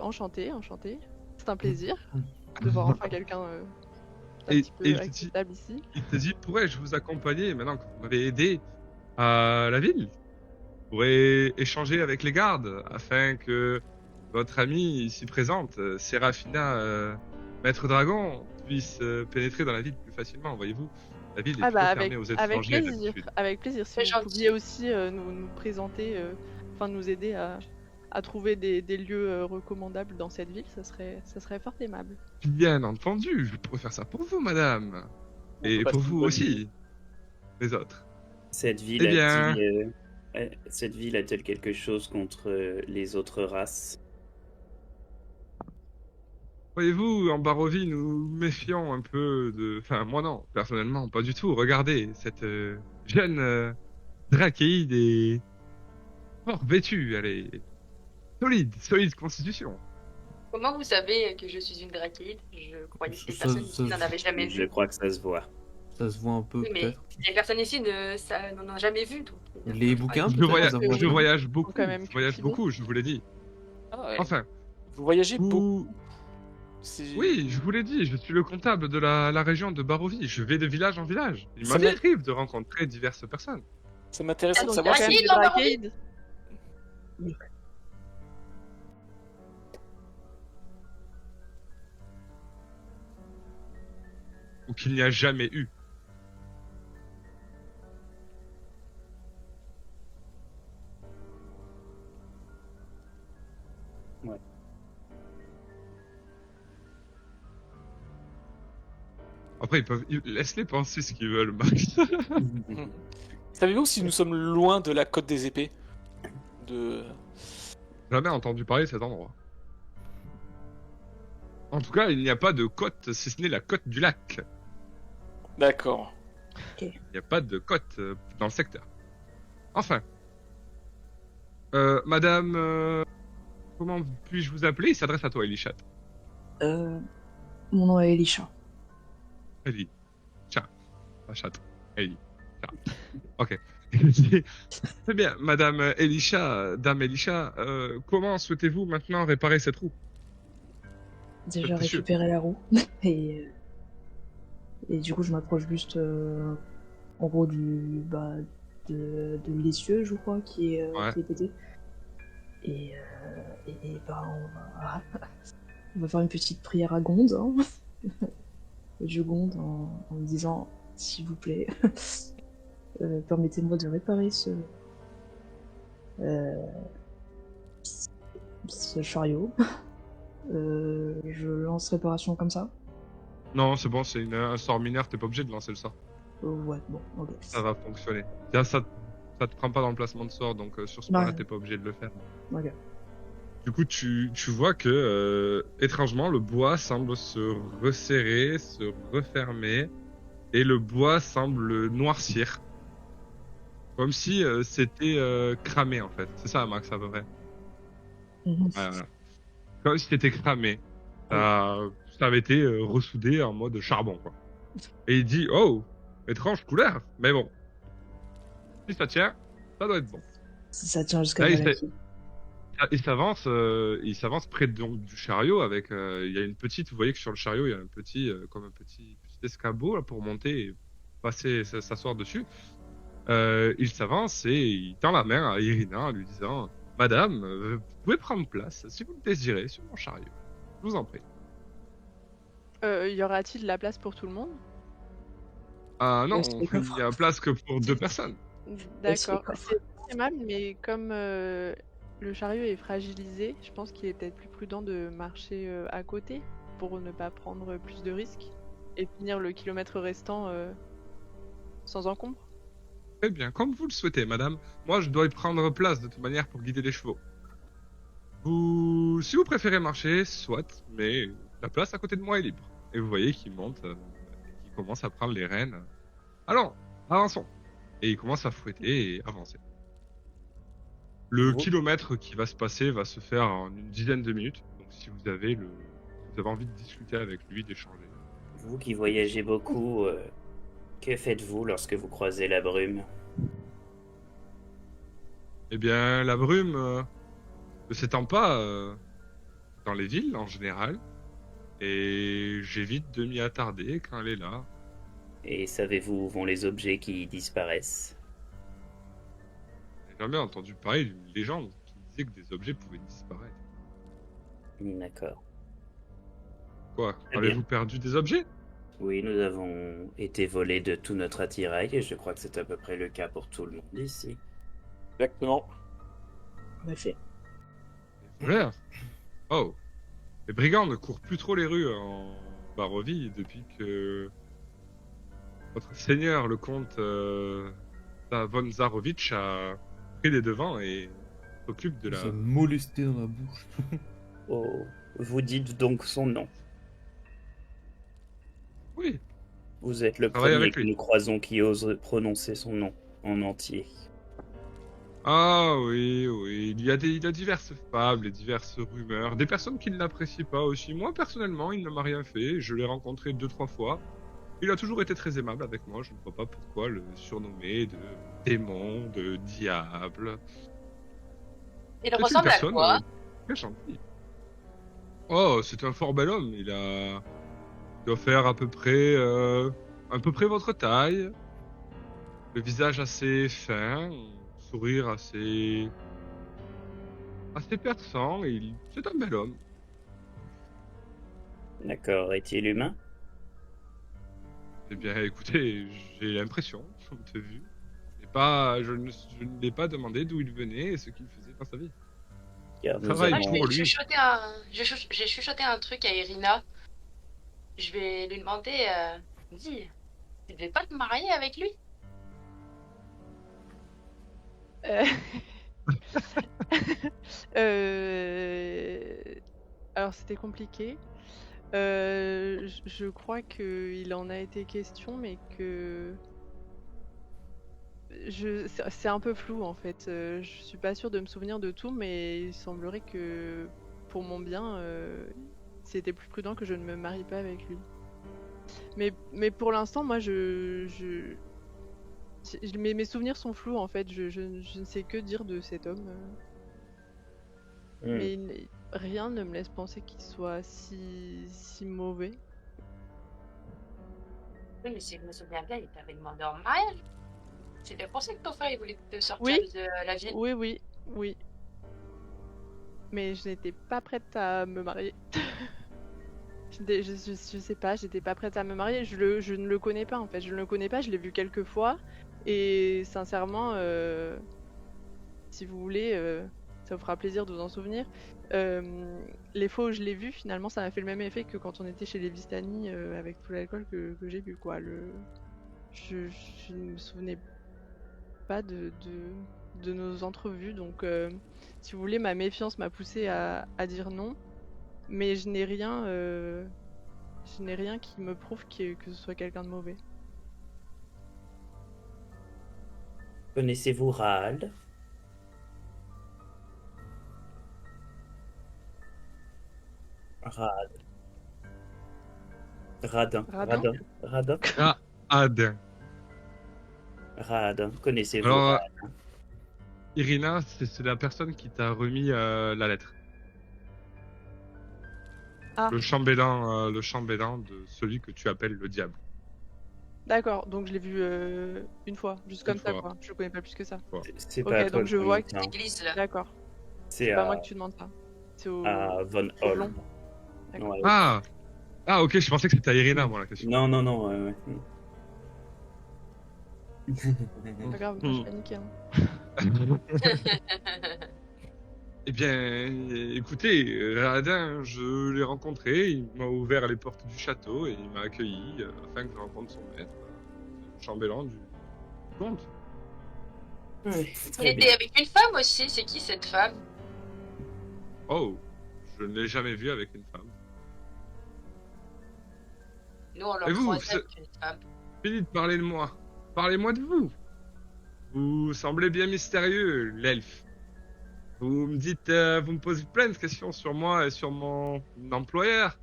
Enchanté. C'est un plaisir de voir enfin quelqu'un un Et- petit et il peu te dit- acceptable ici. Il te dit pourrais-je vous accompagner maintenant que vous m'avez aidé à la ville? Vous pourrez échanger avec les gardes afin que votre amie ici présente, Séraphina, Maître Dragon, puisse pénétrer dans la ville plus facilement, voyez-vous. La ville est Ah toujours bah fermée aux avec étrangers plaisir, d'habitude. avec plaisir. Si C'est vous gentil. pouviez aussi nous présenter, enfin nous aider à trouver des lieux recommandables dans cette ville, ça serait fort aimable. Bien entendu, je pourrais faire ça pour vous, madame. Et Bah, pour c'est une vous bonne aussi, les autres. Cette ville Eh bien- cette ville a-t-elle quelque chose contre les autres races? Voyez-vous, en Barovie, nous méfions un peu de... Enfin, moi non, personnellement, pas du tout. Regardez, cette jeune Drakeide est fort vêtue, elle est solide constitution. Comment vous savez que je suis une drakeide? Je croyais que les Ça- personnes ça- ici n'en avaient jamais Je vu. crois que ça se voit. Ça se voit un peu, Oui, mais peut-être. les personnes ici n'en ont jamais vu. Donc, Les bouquins, Je, peut-être, voyage, nous avons je vu. voyage beaucoup, quand même je voyage cultivé. beaucoup, je vous l'ai dit. Ah ouais. Enfin, Vous voyagez beaucoup. vous... C'est- Oui, je vous l'ai dit, je suis le comptable de la région de Barovie. Je vais de village en village. Il Ça m'arrive de rencontrer diverses personnes. Ça m'intéressait Ah, de donc, savoir Quand même si... des dans Barovie Drakeid. Ou qu'il n'y a jamais eu. Ouais. Après, laisse-les penser ce qu'ils veulent, Max. Savez-vous si nous sommes loin de la côte des épées? De... Jamais entendu parler de cet endroit. En tout cas, il n'y a pas de côte, si ce n'est la côte du lac. D'accord. Il n'y a pas de côte dans le secteur. Enfin. Madame... comment puis-je vous appeler? Il s'adresse à toi, Elisha. Mon nom est Elisha. Ellie. Chat. Pas chat. Ellie. Chat. Ok. Très bien. Madame Elisha, Dame Elisha, comment souhaitez-vous maintenant réparer cette roue? Déjà Monsieur. récupérer la roue. et du coup, je m'approche juste en gros de l'essieu, je crois, qui est Ouais. pété. Et on va faire une petite prière à Gonde. Hein. Au dieu Gonde en me disant, s'il vous plaît, permettez-moi de réparer ce chariot. Je lance réparation comme ça. Non, c'est bon, c'est un sort mineur, t'es pas obligé de lancer le sort. Ouais, bon, ok. Ça va fonctionner. Ça te prend pas dans le placement de sort, donc sur ce point-là, Ouais. t'es pas obligé de le faire. Ok. Du coup, tu vois que, étrangement, le bois semble se resserrer, se refermer, et le bois semble noircir. Comme si c'était cramé, en fait. C'est ça, Max, à peu près. Mhm. Voilà. Comme si c'était cramé. Ça avait été ressoudé en mode charbon, quoi. Et il dit, oh, étrange couleur, mais bon. Si ça tient, ça doit être bon. Ça tient jusqu'à Là, Valaki. il s'avance près donc, du chariot avec, il y a une petite, vous voyez que sur le chariot, il y a un petit, comme un petit escabeau là, pour monter et passer, s'asseoir dessus. Il s'avance et il tend la main à Irina en lui disant, Madame, vous pouvez prendre place si vous le désirez sur mon chariot. Je vous en prie. Y aura-t-il de la place pour tout le monde? Ah non, Est-ce que il y a place que pour 2 personnes. D'accord. coffre. C'est aimable, mais comme le chariot est fragilisé, je pense qu'il est peut-être plus prudent de marcher à côté pour ne pas prendre plus de risques et finir le kilomètre restant sans encombre. Très bien, comme vous le souhaitez, madame. Moi, je dois y prendre place de toute manière pour guider les chevaux. Si vous préférez marcher, soit, mais la place à côté de moi est libre. Et vous voyez qu'il monte, et qu'il commence à prendre les rênes. Allons, avançons. Et il commence à fouetter et avancer. Le kilomètre qui va se passer va se faire en une dizaine de minutes. Donc si vous avez envie de discuter avec lui, d'échanger. Vous qui voyagez beaucoup, que faites-vous lorsque vous croisez la brume? Eh bien, la brume ne s'étend pas dans les villes en général. Et j'évite de m'y attarder quand elle est là. Et savez-vous où vont les objets qui disparaissent? J'ai jamais entendu parler d'une légende qui disait que des objets pouvaient disparaître. D'accord. Quoi? Très Avez-vous bien. perdu des objets? Oui, nous avons été volés de tout notre attirail et je crois que c'est à peu près le cas pour tout le monde ici. Exactement. En effet. Des voleurs? Oh. Les brigands ne courent plus trop les rues en Barovie depuis que votre seigneur, le comte von Zarovitch, a pris les devants et s'occupe de la... Ça me molestait dans la bouche. Oh, vous dites donc son nom. Oui. Vous êtes le Travaille premier avec que lui. nous croisons qui ose prononcer son nom en entier. Ah oui, oui, il y a diverses fables et diverses rumeurs, des personnes qui ne l'apprécient pas aussi. Moi, personnellement, il ne m'a rien fait, je l'ai rencontré 2-3 fois. Il a toujours été très aimable avec moi, je ne vois pas pourquoi le surnommer de démon, de diable. Il C'est une ressemble à personne quoi? très gentille. Oh, c'est un fort bel homme, il doit faire à peu près votre taille, le visage assez fin, sourire assez perçant, et c'est un bel homme. D'accord, est-il humain? Eh bien, écoutez, j'ai l'impression, de vue. Je ne l'ai pas demandé d'où il venait et ce qu'il faisait dans sa vie. Car nous Travaille Moi, je avons... pour vais lui. j'ai chuchoté un truc à Irina. Je vais lui demander, dis, tu devais pas te marier avec lui? Euh, Alors c'était compliqué. Je crois qu'il en a été question, mais que c'est un peu flou en fait. Je suis pas sûre de me souvenir de tout, mais il semblerait que pour mon bien, c'était plus prudent que je ne me marie pas avec lui. Mais pour l'instant, moi, mes souvenirs sont flous en fait. Je ne sais que dire de cet homme. Mais rien ne me laisse penser qu'il soit si mauvais. Oui, mais si je me souviens bien, il t'avait demandé en mariage. C'était pour ça que ton frère il voulait te sortir Oui. de la ville. Oui. Mais je n'étais pas prête à me marier. Je sais pas, j'étais pas prête à me marier. Je ne le connais pas en fait. Je ne le connais pas, je l'ai vu quelques fois. Et sincèrement, si vous voulez, ça vous fera plaisir de vous en souvenir. les fois où je l'ai vu, finalement, ça m'a fait le même effet que quand on était chez les Vistani avec tout l'alcool que j'ai bu, quoi. Je ne me souvenais pas de nos entrevues, donc si vous voulez, ma méfiance m'a poussé à dire non, mais je n'ai rien qui me prouve que ce soit quelqu'un de mauvais. Connaissez-vous Raald? Raald. Radin. Radin Radin. Radin. Adin. Radin. Connaissez-vous Alors, Raald? Irina, c'est la personne qui t'a remis la lettre. Ah. Le chambellan de celui que tu appelles le diable. D'accord, donc je l'ai vu une fois, juste comme ça, fois. quoi. Je le connais pas plus que ça. C'est Ok, pas à toi donc de je vois que connaître, hein. L'église, là. D'accord. C'est C'est pas à, moi que tu demandes ça. C'est au. à Von au Holm. blond. D'accord. Ouais. Ah, ok, je pensais que c'était à Irina, moi, la question. Non, non, non. Ouais. Pas grave, je paniquais. Hein. Eh bien, écoutez, Radin, je l'ai rencontré, il m'a ouvert les portes du château et il m'a accueilli afin que je rencontre son maître, le chambellan du comte. Ouais, Il très était bien. avec une femme aussi. C'est qui cette femme? Oh, je ne l'ai jamais vu avec une femme. Nous, on Et l'a vous, croisé avec une femme. Fini de parler de moi. Parlez-moi de vous. Vous semblez bien mystérieux, l'elfe. Vous me dites, vous me posez plein de questions sur moi et sur mon employeur.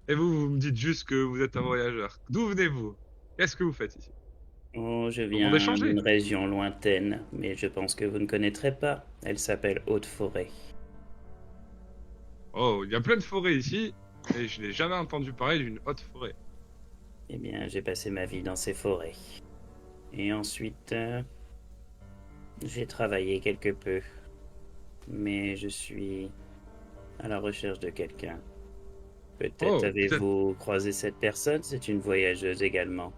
Et vous me dites juste que vous êtes un voyageur. D'où venez-vous? Qu'est-ce que vous faites ici? Oh, je Comment viens d'échanger? d'une région lointaine, mais je pense que vous ne connaîtrez pas. Elle s'appelle Haute-Forêt. Oh, il y a plein de forêts ici, et je n'ai jamais entendu parler d'une haute forêt. Eh bien, j'ai passé ma vie dans ces forêts. Et ensuite, j'ai travaillé quelque peu. Mais je suis à la recherche de quelqu'un. Peut-être Oh, avez-vous croisé cette personne? C'est une voyageuse également.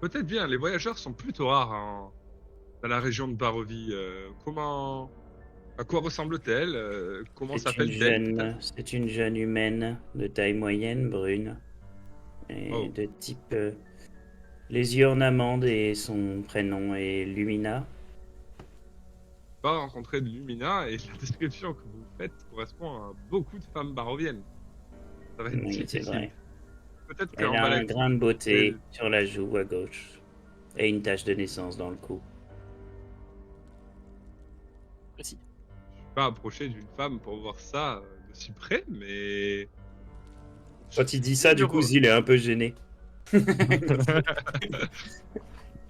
Peut-être bien, les voyageurs sont plutôt rares dans la région de Barovie. À quoi ressemble-t-elle? Comment s'appelle-t-elle, peut-être? C'est une jeune humaine de taille moyenne, brune, et Oh. de type les yeux en amande, et son prénom est Lumina. Pas rencontré de Lumina, et la description que vous faites correspond à beaucoup de femmes baroviennes. Ça va être Oui, c'est difficile. vrai. Peut-être Elle qu'en a un Valaki, grain de beauté elle- sur la joue à gauche et une tache de naissance dans le cou. Précis. je suis pas approché d'une femme pour voir ça de si près, mais Quand il dit ça, du coup, il est un peu gêné.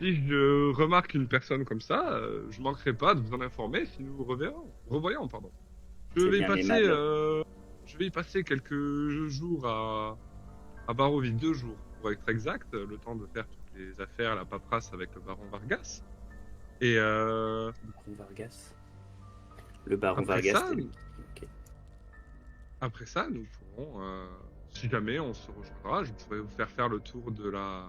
si je remarque une personne comme ça, je manquerai pas de vous en informer si nous revoyons, pardon. Je C'est vais y bien passer, aimable. je vais y passer quelques jours à Barovie, 2 jours pour être exact, le temps de faire toutes les affaires, la paperasse avec le baron Vargas. Et Baron Vargas. Le baron Après Vargas. ça, Ok. après ça, nous pourrons, si jamais on se rejoindra, je pourrais vous faire le tour de la,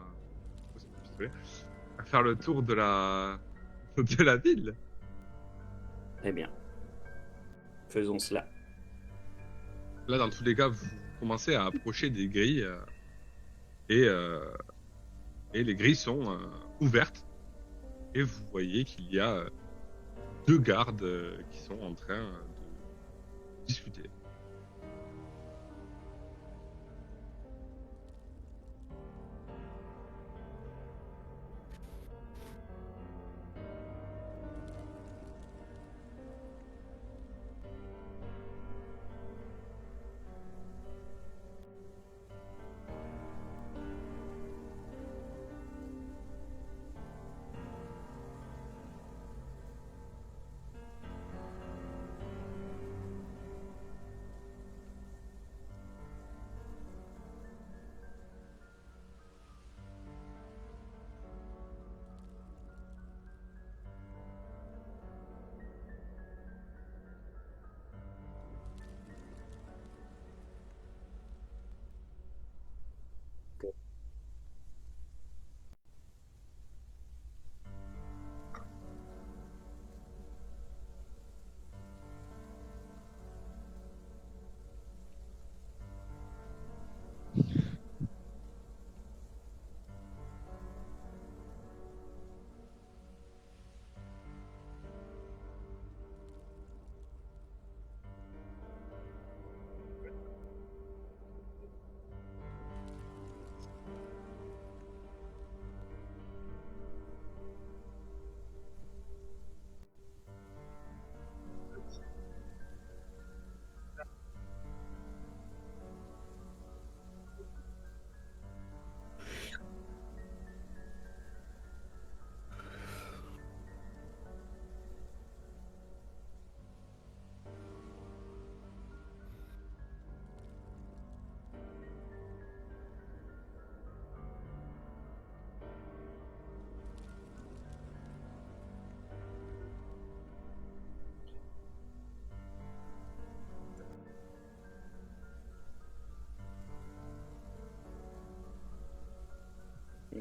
faire le tour de la, de la ville. Très bien. Faisons cela. Là, dans tous les cas, vous commencez à approcher des grilles et les grilles sont ouvertes et vous voyez qu'il y a 2 gardes qui sont en train de discuter.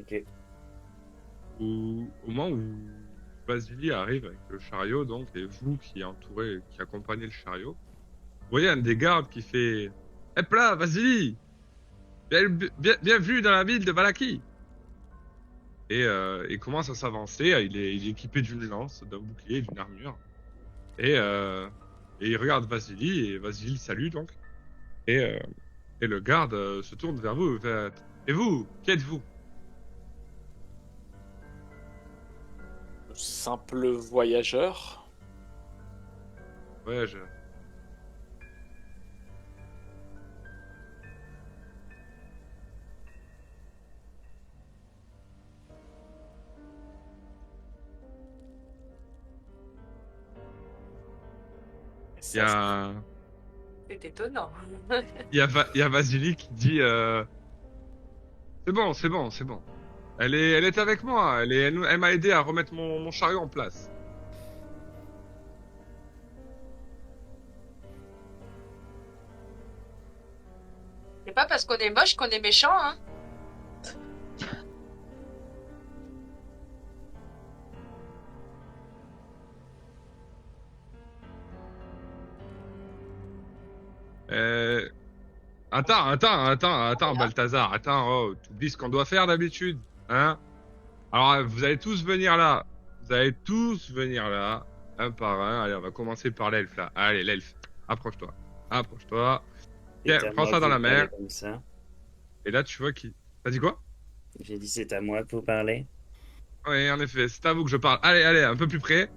Ok. Au moment où Vasily arrive avec le chariot, donc, et vous qui entourez, qui accompagnez le chariot, vous voyez un des gardes qui fait « Hep là, Vasily! Bienvenue dans la ville de Valaki !» Et il commence à s'avancer, il est équipé d'une lance, d'un bouclier, d'une armure. Et il regarde Vasily, et Vasily salue donc. Et le garde se tourne vers vous et fait « Et vous, qui êtes-vous » Simple voyageur. Voyageur. Il y a, C'est étonnant. il y a Vasily qui dit c'est bon, c'est bon, c'est bon. Elle est avec moi. Elle m'a aidé à remettre mon chariot en place. C'est pas parce qu'on est moche qu'on est méchant, hein. Attends, Balthazar, attends, t'oublies ce qu'on doit faire d'habitude, hein? Alors, vous allez tous venir là. Vous allez tous venir là, un par un. Allez, on va commencer par l'elfe là. Allez, l'elfe, approche-toi. Approche-toi. C'est Tiens, à prends moi ça que dans vous la main. parlez comme ça. Et là, tu vois qui. T'as dit quoi? J'ai dit c'est à moi que vous parlez. Oui, en effet, c'est à vous que je parle. Allez, un peu plus près.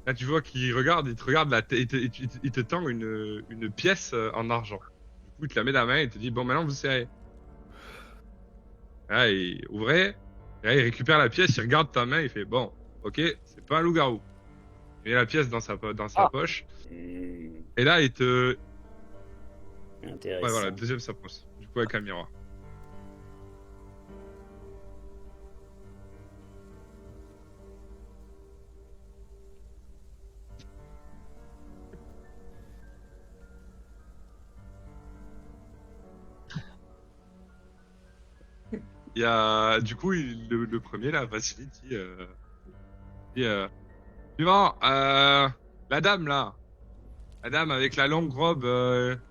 Là, tu vois qu'il regarde, il te regarde la tête, il te tend une pièce en argent. Du coup, il te la met dans la main et il te dit, bon, maintenant, vous serrez. Là, il ouvre. Et là, il récupère la pièce, il regarde ta main, il fait, bon, ok, c'est pas un loup-garou. Il met la pièce dans sa poche. Et là, il te... Intéressant. Ouais, voilà, deuxième s'approche. Du coup, avec un miroir. Il y a, du coup, le premier, là, Vasily, dit suivant, la dame, là. La dame avec la longue robe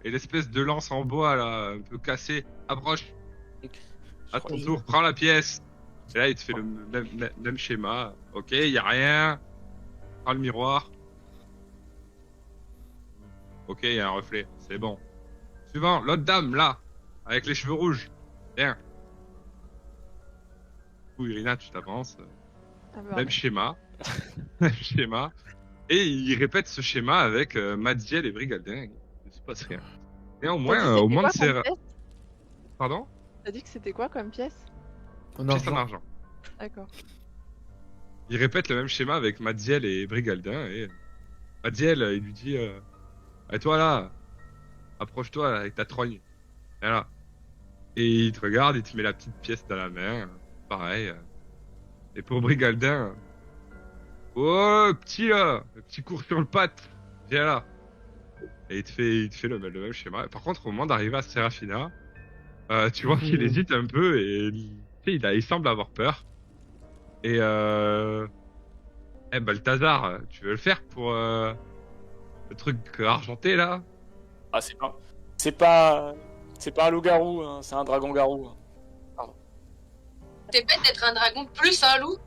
et l'espèce de lance en bois, là, un peu cassée. Approche. À ton tour, prends la pièce. Et là, il te fait le même schéma. Ok, y a rien. Prends le miroir. Ok, y a un reflet. C'est bon. Suivant, l'autre dame, là. Avec les cheveux rouges. Viens. Du coup, Irina, tu t'avances. Ah bah, Même schéma. Même schéma. Et il répète ce schéma avec Madiel et Brigaldin. Il ne se passe rien. Néanmoins, au moins de ces... Pardon? T'as dit que c'était quoi comme pièce? En Pièce en argent. argent. D'accord. Il répète le même schéma avec Madiel et Brigaldin. Et Madiel, il lui dit et toi là, approche-toi là, avec ta trogne. Voilà. Et il te regarde, il te met la petite pièce dans la main. Pareil. Et pour Brigaldin, oh, petit là, le petit court sur le patte, viens là. Et il te fait le même schéma. Par contre, au moment d'arriver à Serafina, tu vois qu'il hésite un peu et il semble avoir peur. Et Balthazar, tu veux le faire pour le truc argenté là? Ah, c'est pas un loup-garou, hein, c'est un dragon-garou. T'es bête d'être un dragon plus un loup.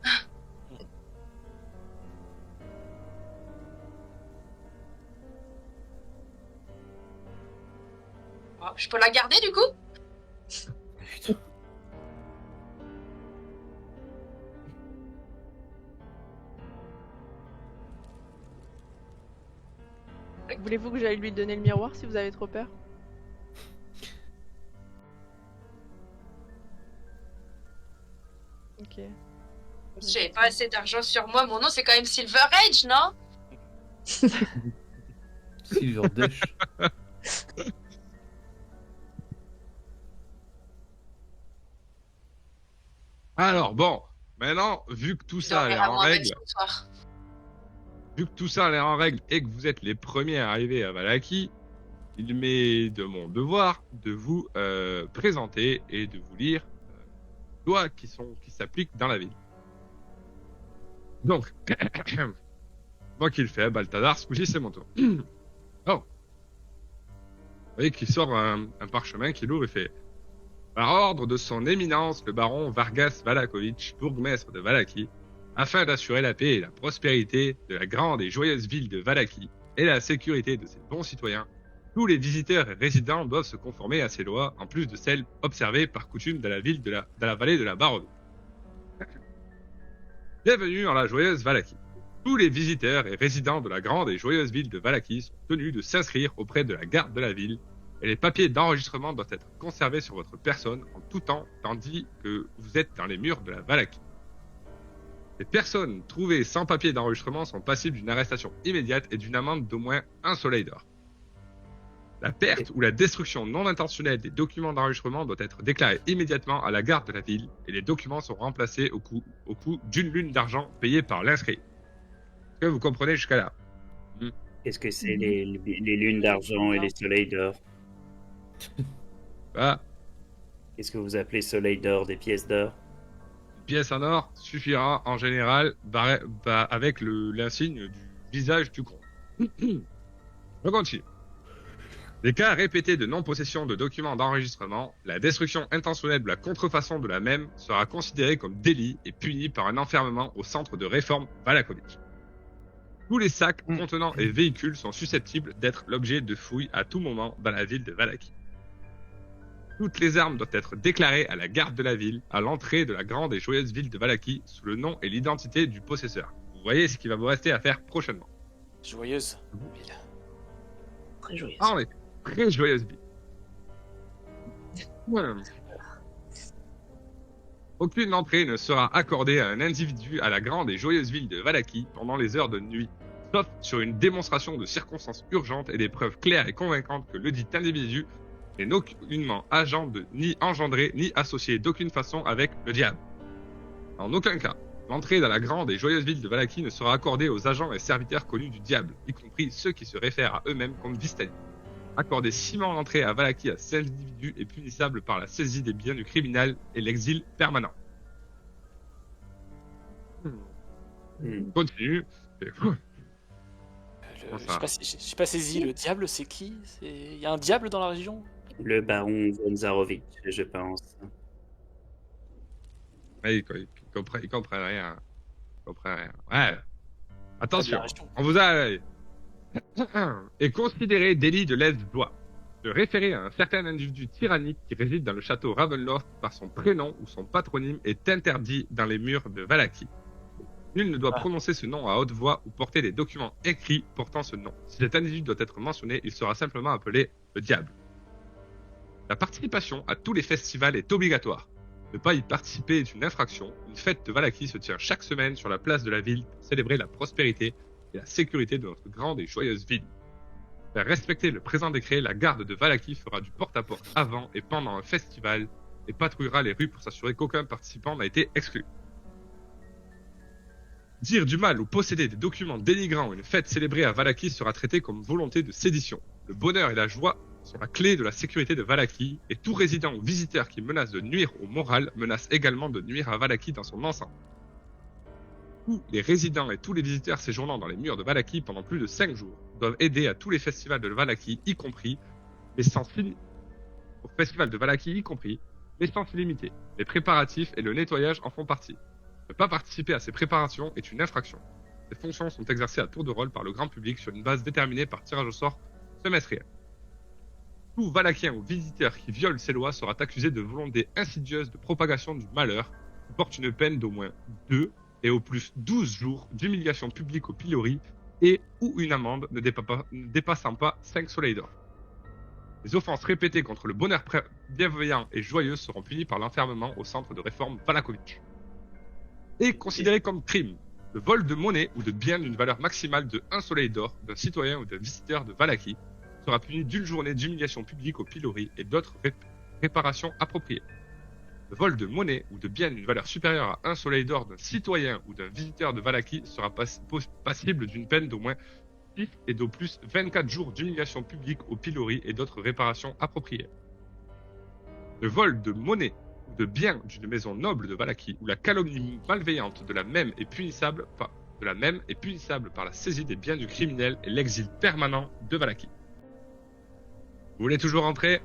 Oh, je peux la garder du coup? Voulez-vous que j'aille lui donner le miroir si vous avez trop peur? Ok. J'avais pas assez d'argent sur moi. Mon nom c'est quand même Silver Age, non? Silver Dash. Alors bon, maintenant, vu que tout ça a J'en l'air verrai en moi-même règle, ce soir. vu que tout ça a l'air en règle et que vous êtes les premiers à arriver à Valaki, il m'est de mon devoir de vous présenter et de vous lire lois qui s'appliquent dans la ville. Donc, moi qui le fais, Balthazar, ce coup-ci c'est mon tour. Oh. Vous voyez qu'il sort un parchemin qu'il ouvre et fait par ordre de son éminence, le baron Vargas Valakovitch, bourgmestre de Valaki, afin d'assurer la paix et la prospérité de la grande et joyeuse ville de Valaki et la sécurité de ses bons citoyens, tous les visiteurs et résidents doivent se conformer à ces lois, en plus de celles observées par coutume dans la ville de la vallée de la Baronne. Bienvenue en la joyeuse Valaki. Tous les visiteurs et résidents de la grande et joyeuse ville de Valaki sont tenus de s'inscrire auprès de la garde de la ville, et les papiers d'enregistrement doivent être conservés sur votre personne en tout temps, tandis que vous êtes dans les murs de la Valaki. Les personnes trouvées sans papier d'enregistrement sont passibles d'une arrestation immédiate et d'une amende d'au moins 1 soleil d'or. La perte ou la destruction non intentionnelle des documents d'enregistrement doit être déclarée immédiatement à la garde de la ville et les documents sont remplacés au coût d'une lune d'argent payée par l'inscrit. Est-ce que vous comprenez jusqu'à là? Qu'est-ce que c'est les lunes d'argent et les soleils d'or? Bah, Qu'est-ce que vous appelez soleil d'or, des pièces d'or? une pièce en or suffira en général avec l'insigne du visage du con. On continue. Les cas répétés de non-possession de documents d'enregistrement, la destruction intentionnelle ou la contrefaçon de la même sera considérée comme délit et punie par un enfermement au centre de réforme Valakovitch. Tous les sacs, contenants et véhicules sont susceptibles d'être l'objet de fouilles à tout moment dans la ville de Valaki. Toutes les armes doivent être déclarées à la garde de la ville, à l'entrée de la grande et joyeuse ville de Valaki, sous le nom et l'identité du possesseur. Vous voyez ce qu'il va vous rester à faire prochainement. Joyeuse ville. Très joyeuse. Ah, on est très joyeuse ville. Ouais. Aucune entrée ne sera accordée à un individu à la grande et joyeuse ville de Valaki pendant les heures de nuit, sauf sur une démonstration de circonstances urgentes et des preuves claires et convaincantes que le dit individu n'est aucunement agent ni engendré ni associé d'aucune façon avec le diable. En aucun cas, l'entrée dans la grande et joyeuse ville de Valaki ne sera accordée aux agents et serviteurs connus du diable, y compris ceux qui se réfèrent à eux-mêmes comme Vistani. Accorder sciemment l'entrée à Valaki à cet individu est punissable par la saisie des biens du criminel et l'exil permanent. On continue. J'ai pas saisi, le diable c'est qui? Il y a un diable dans la région? Le baron von Zarovitch, je pense. Ouais, ils comprennent rien. Ils comprennent rien. Ouais. Attention, La région. on vous a... est considéré délit de lèse-joie. Se référer à un certain individu tyrannique qui réside dans le château Ravenloft par son prénom ou son patronyme est interdit dans les murs de Valaki. Nul ne doit prononcer ce nom à haute voix ou porter des documents écrits portant ce nom. Si cet individu doit être mentionné, il sera simplement appelé le diable. La participation à tous les festivals est obligatoire. Ne pas y participer est une infraction. Une fête de Valaki se tient chaque semaine sur la place de la ville pour célébrer la prospérité et la sécurité de notre grande et joyeuse ville. Pour faire respecter le présent décret, la garde de Valaki fera du porte-à-porte avant et pendant un festival et patrouillera les rues pour s'assurer qu'aucun participant n'a été exclu. Dire du mal ou posséder des documents dénigrant une fête célébrée à Valaki sera traité comme volonté de sédition. Le bonheur et la joie sont la clé de la sécurité de Valaki, et tout résident ou visiteur qui menace de nuire au moral menace également de nuire à Valaki dans son ensemble. Tous les résidents et tous les visiteurs séjournant dans les murs de Valaki pendant plus de 5 jours doivent aider à tous les festivals de Valaki, y compris, mais sans limiter. Les préparatifs et le nettoyage en font partie. Ne pas participer à ces préparations est une infraction. Ces fonctions sont exercées à tour de rôle par le grand public sur une base déterminée par tirage au sort semestriel. Tout Valakien ou visiteur qui viole ces lois sera accusé de volonté insidieuse de propagation du malheur, qui porte une peine d'au moins 2 et au plus 12 jours d'humiliation publique au pilori et ou une amende ne dépassant pas 5 soleils d'or. Les offenses répétées contre le bonheur bienveillant et joyeux seront punies par l'enfermement au centre de réforme Valakovitch. Et considéré comme crime, le vol de monnaie ou de biens d'une valeur maximale de 1 soleil d'or d'un citoyen ou d'un visiteur de Valaki sera puni d'une journée d'humiliation publique au pilori et d'autres réparations appropriées. Le vol de monnaie ou de biens d'une valeur supérieure à 1 soleil d'or d'un citoyen ou d'un visiteur de Valaki sera passible d'une peine d'au moins 6 et d'au plus 24 jours d'humiliation publique au pilori et d'autres réparations appropriées. Le vol de monnaie ou de biens d'une maison noble de Vallaki, ou la calomnie malveillante de la même est punissable par la saisie des biens du criminel et l'exil permanent de Vallaki. Vous voulez toujours rentrer?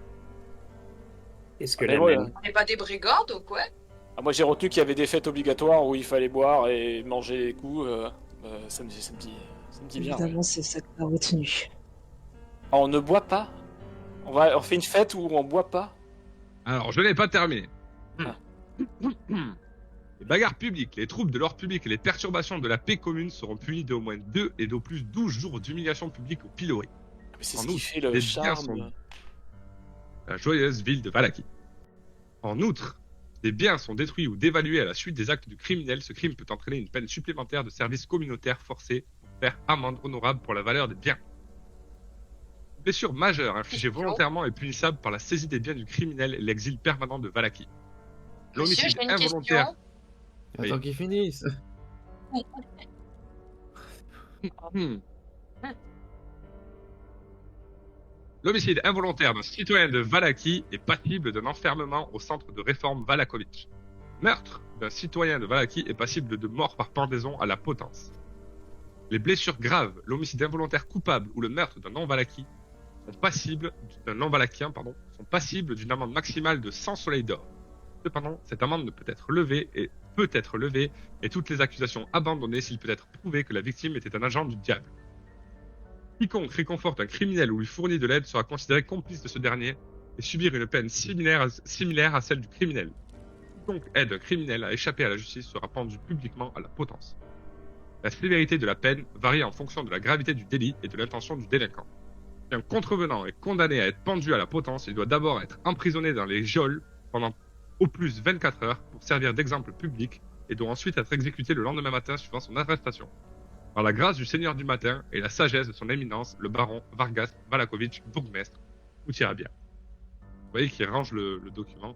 Est-ce que Mais la ouais, même... On n'est pas des brigands ou quoi? Ah, moi j'ai retenu qu'il y avait des fêtes obligatoires où il fallait boire et manger les coups. Ça me dit bien. Évidemment, c'est ça que t'as retenu. Ah, on ne boit pas. On fait une fête où on boit pas. Alors, je n'ai pas terminé. Ah. Les bagarres publiques, les troubles de l'ordre public et les perturbations de la paix commune seront punis d'au moins 2 et d'au plus 12 jours d'humiliation publique au pilori. Mais c'est En ce qui outre, fait le les biens charme. sont- La joyeuse ville de Vallaki. En outre, des biens sont détruits ou dévalués à la suite des actes du criminel. Ce crime peut entraîner une peine supplémentaire de service communautaire forcé pour faire amende honorable pour la valeur des biens. Une blessure majeure infligée volontairement est punissable par la saisie des biens du criminel et l'exil permanent de Vallaki. Monsieur, L'homicide j'ai une involontaire. question. Oui. Attends qu'ils finissent. Hmm. L'homicide involontaire d'un citoyen de Vallaki est passible d'un enfermement au centre de réforme Valakovitch. Meurtre d'un citoyen de Vallaki est passible de mort par pendaison à la potence. Les blessures graves, l'homicide involontaire coupable ou le meurtre d'un non-Valaki sont passibles sont passibles d'une amende maximale de 100 soleils d'or. Cependant, cette amende ne peut être levée et toutes les accusations abandonnées s'il peut être prouvé que la victime était un agent du diable. Quiconque réconforte un criminel ou lui fournit de l'aide sera considéré complice de ce dernier et subir une peine similaire à celle du criminel. Quiconque aide un criminel à échapper à la justice sera pendu publiquement à la potence. La sévérité de la peine varie en fonction de la gravité du délit et de l'intention du délinquant. Si un contrevenant est condamné à être pendu à la potence, il doit d'abord être emprisonné dans les geôles pendant au plus 24 heures pour servir d'exemple public et doit ensuite être exécuté le lendemain matin suivant son arrestation. Par la grâce du Seigneur du matin et la sagesse de son éminence, le baron Vargas Valakovitch, bourgmestre, tout ira bien. Vous voyez qu'il range le document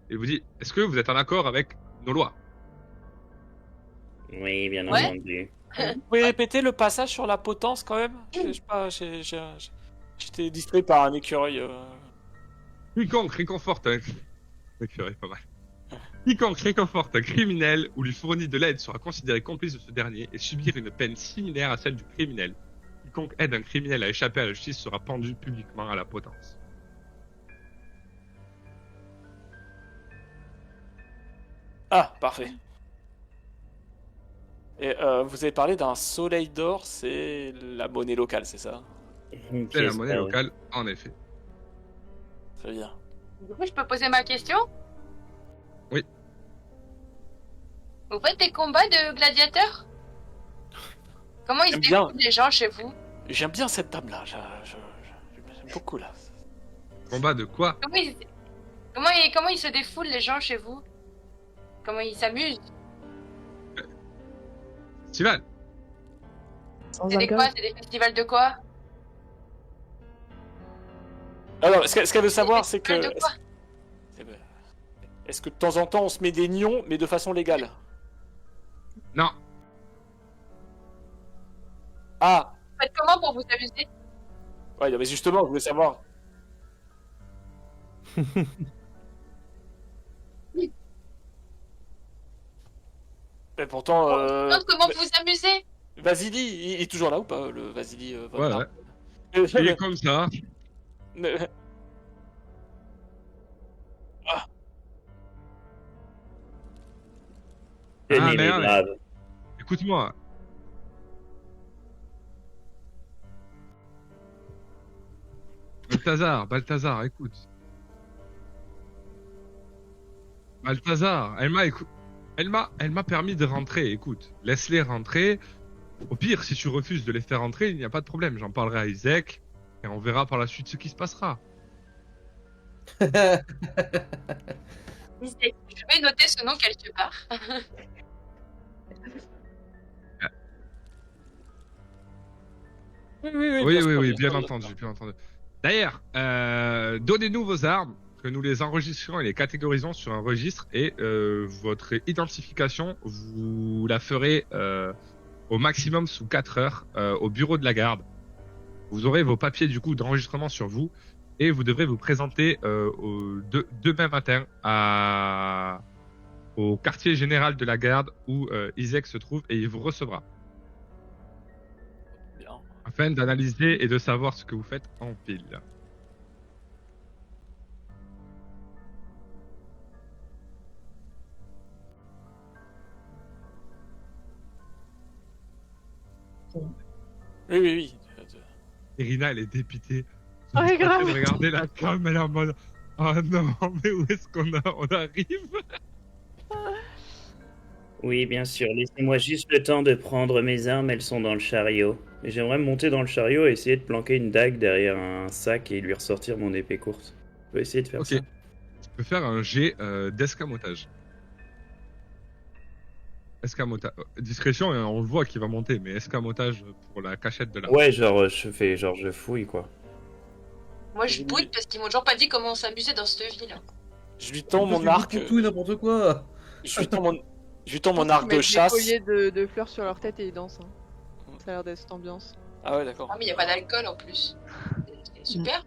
et vous dit, est-ce que vous êtes en accord avec nos lois? Oui, bien Ouais. entendu. Vous pouvez répéter le passage sur la potence quand même? Je sais pas, j'étais distrait par un écureuil. Quiconque réconforte un... Écureuil, pas mal. Quiconque réconforte un criminel ou lui fournit de l'aide sera considéré complice de ce dernier et subir une peine similaire à celle du criminel. Quiconque aide un criminel à échapper à la justice sera pendu publiquement à la potence. Ah, parfait. Et vous avez parlé d'un soleil d'or, c'est la monnaie locale, c'est ça? Une C'est la pièce monnaie d'or. locale, en effet. Très bien. Du coup, je peux poser ma question? Oui. Vous faites des combats de gladiateurs? Comment ils se J'aime bien. défendent les gens chez vous? J'aime bien cette table-là, j'aime beaucoup là. Combat de quoi? Comment ils se défoulent les gens chez vous? Comment ils s'amusent? Festival. Sans C'est des alcool. quoi? C'est des festivals de quoi? Alors, ce qu'elle veut savoir, c'est que. De quoi? Est-ce que de temps en temps on se met des nions, mais de façon légale? Non. Ah! Vous faites comment pour vous amuser? Ouais, non, mais justement, je voulais savoir. Mais pourtant, Non, comment vous vous amusez? Vasily, il est toujours là ou pas, le Vasily Ouais, Vodka ouais. Il est comme ça. Tenez Ah, les merde. braves. Écoute-moi. Balthazar, écoute. Balthazar, elle m'a permis de rentrer, écoute. Laisse-les rentrer. Au pire, si tu refuses de les faire rentrer, il n'y a pas de problème. J'en parlerai à Isaac et on verra par la suite ce qui se passera. Je vais noter ce nom quelque part. Oui, bien entendu. D'ailleurs, donnez-nous vos armes, que nous les enregistrons et les catégorisons sur un registre, et votre identification, vous la ferez au maximum sous 4 heures au bureau de la garde. Vous aurez vos papiers du coup d'enregistrement sur vous, et vous devrez vous présenter demain matin au quartier général de la garde où Isaac se trouve et il vous recevra Bien. afin d'analyser et de savoir ce que vous faites en ville. Oui, oui, oui. Irina, elle est dépitée. Ouais, Elle est en train grave. de regarder la com, elle est en mode oh non, mais où est-ce on arrive? Oui, bien sûr. Laissez-moi juste le temps de prendre mes armes, elles sont dans le chariot. Et j'aimerais monter dans le chariot et essayer de planquer une dague derrière un sac et lui ressortir mon épée courte. On peut essayer de faire Ok. ça. Tu peux faire un jet d'escamotage. Escamotage. Discrétion, on le voit qu'il va monter, mais escamotage pour la cachette de l'arme. Ouais, genre je fouille quoi. Moi, je boude parce qu'ils m'ont toujours pas dit comment s'amuser dans cette ville. Je lui tends mon arc. Pour tout et n'importe quoi. Je lui tends mon Ils arc de mettent chasse. des colliers de fleurs sur leur tête et ils dansent. Hein. Ça a l'air d'être cette ambiance. Ah ouais, d'accord. Ah, mais il y a pas d'alcool en plus. C'est super.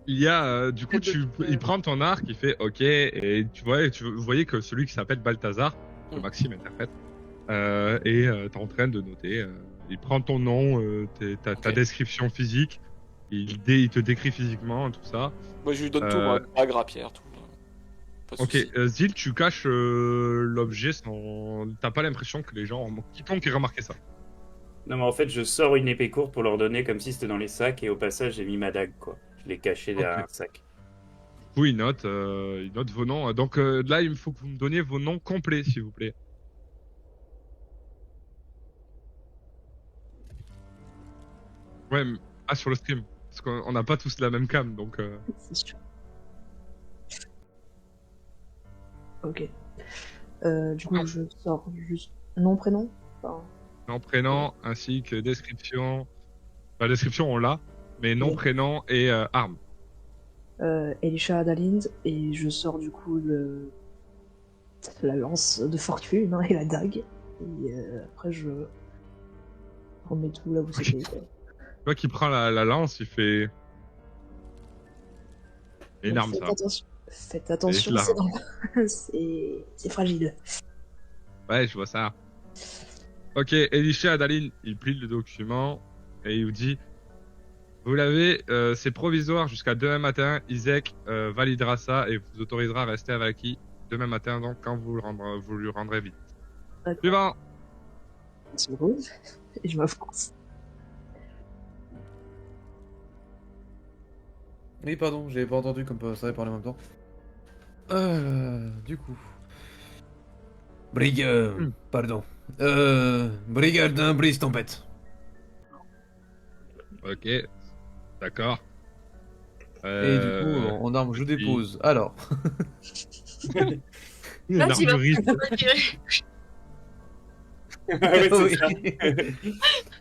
Il y a, du coup, Peut-être que- il prend ton arc, il fait OK, et vous voyez que celui qui s'appelle Balthazar, que Mm. Maxime interprète, t'es en train de noter. Il prend ton nom, ta Ok. description physique, il te décrit physiquement, tout ça. Moi, je lui donne tout, moi. Bague, rapière, tout. Pas de Ok, soucis. Zil, tu caches l'objet sans. T'as pas l'impression que les gens. Quiconque ait remarqué ça. Non mais en fait je sors une épée courte pour leur donner comme si c'était dans les sacs et au passage j'ai mis ma dague quoi. Je l'ai cachée derrière Ok. un sac. Du coup, il note vos noms. Donc là, il me faut que vous me donniez vos noms complets, s'il vous plaît. Ouais, sur le stream. Parce qu'on n'a pas tous la même cam, donc. C'est sûr. Ok. Du coup, je sors juste nom, prénom. Enfin, Nom, prénom, ainsi que description. La description, on l'a. Mais nom, Oui. prénom et arme. Elisha Adalind, et je sors du coup la lance de fortune hein, et la dague. Et après, je remets tout là où c'était. Tu vois qu'il prend la lance, il fait. Énorme Faites ça. attention, faites attention, là, c'est c'est fragile. Ouais, je vois ça. Ok, Elisha Adalin, il plie le document et il vous dit vous l'avez, c'est provisoire jusqu'à demain matin. Isaac validera ça et vous autorisera à rester à Valaki demain matin, donc quand vous lui rendrez vite. D'accord. Suivant. Merci beaucoup. Et je m'avance. Oui, pardon, j'avais pas entendu comme ça avait parlé en même temps. Du coup. Pardon. Brigade brise tempête. Ok, d'accord. Et du coup, en arme, je dépose. Alors. Une Là, tu vas armurerie. pas tirer. Ouais, c'est ça.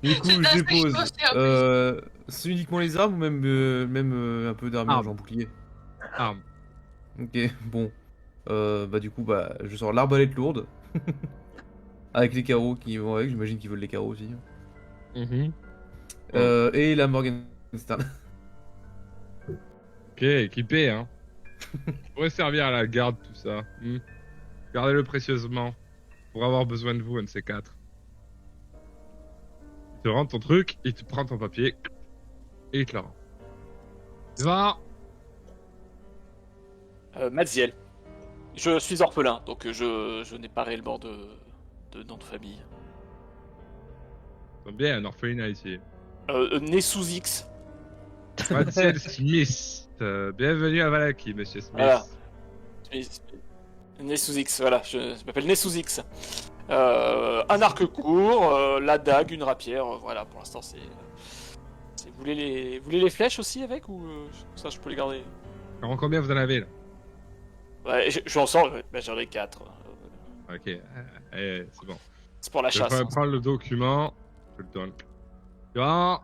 Du coup, C'est ça, je ce que je dépose. pensais, en C'est uniquement les armes ou même un peu d'armure, Armes. genre bouclier. Arme. Ok, bon. Bah du coup, je sors l'arbalète lourde. Avec les carreaux qui vont avec, j'imagine qu'ils veulent les carreaux aussi. Et la Morgenstern. Ok, équipé, hein. Pourrait servir à la garde, tout ça. Gardez-le précieusement. Pour avoir besoin de vous, un de ces quatre. Il te rend ton truc, il te prend ton papier, et il te le rend. Va. Madziel. Je suis orphelin, donc je n'ai pas réellement de nom de famille. C'est bien, un orphelinat ici. Né sous X. Madziel Smith. Bienvenue à Valaki, monsieur Smith. Voilà. Né sous X, voilà, je m'appelle Né sous X. Un arc court, la dague, une rapière, voilà, pour l'instant c'est... Vous voulez les flèches aussi avec ou ça je peux les garder? Alors, combien vous en avez là? Ouais, je en sors, j'en ai 4. Ok, c'est bon. C'est pour la Je chasse. vais hein. prendre le document. Je le donne. Non.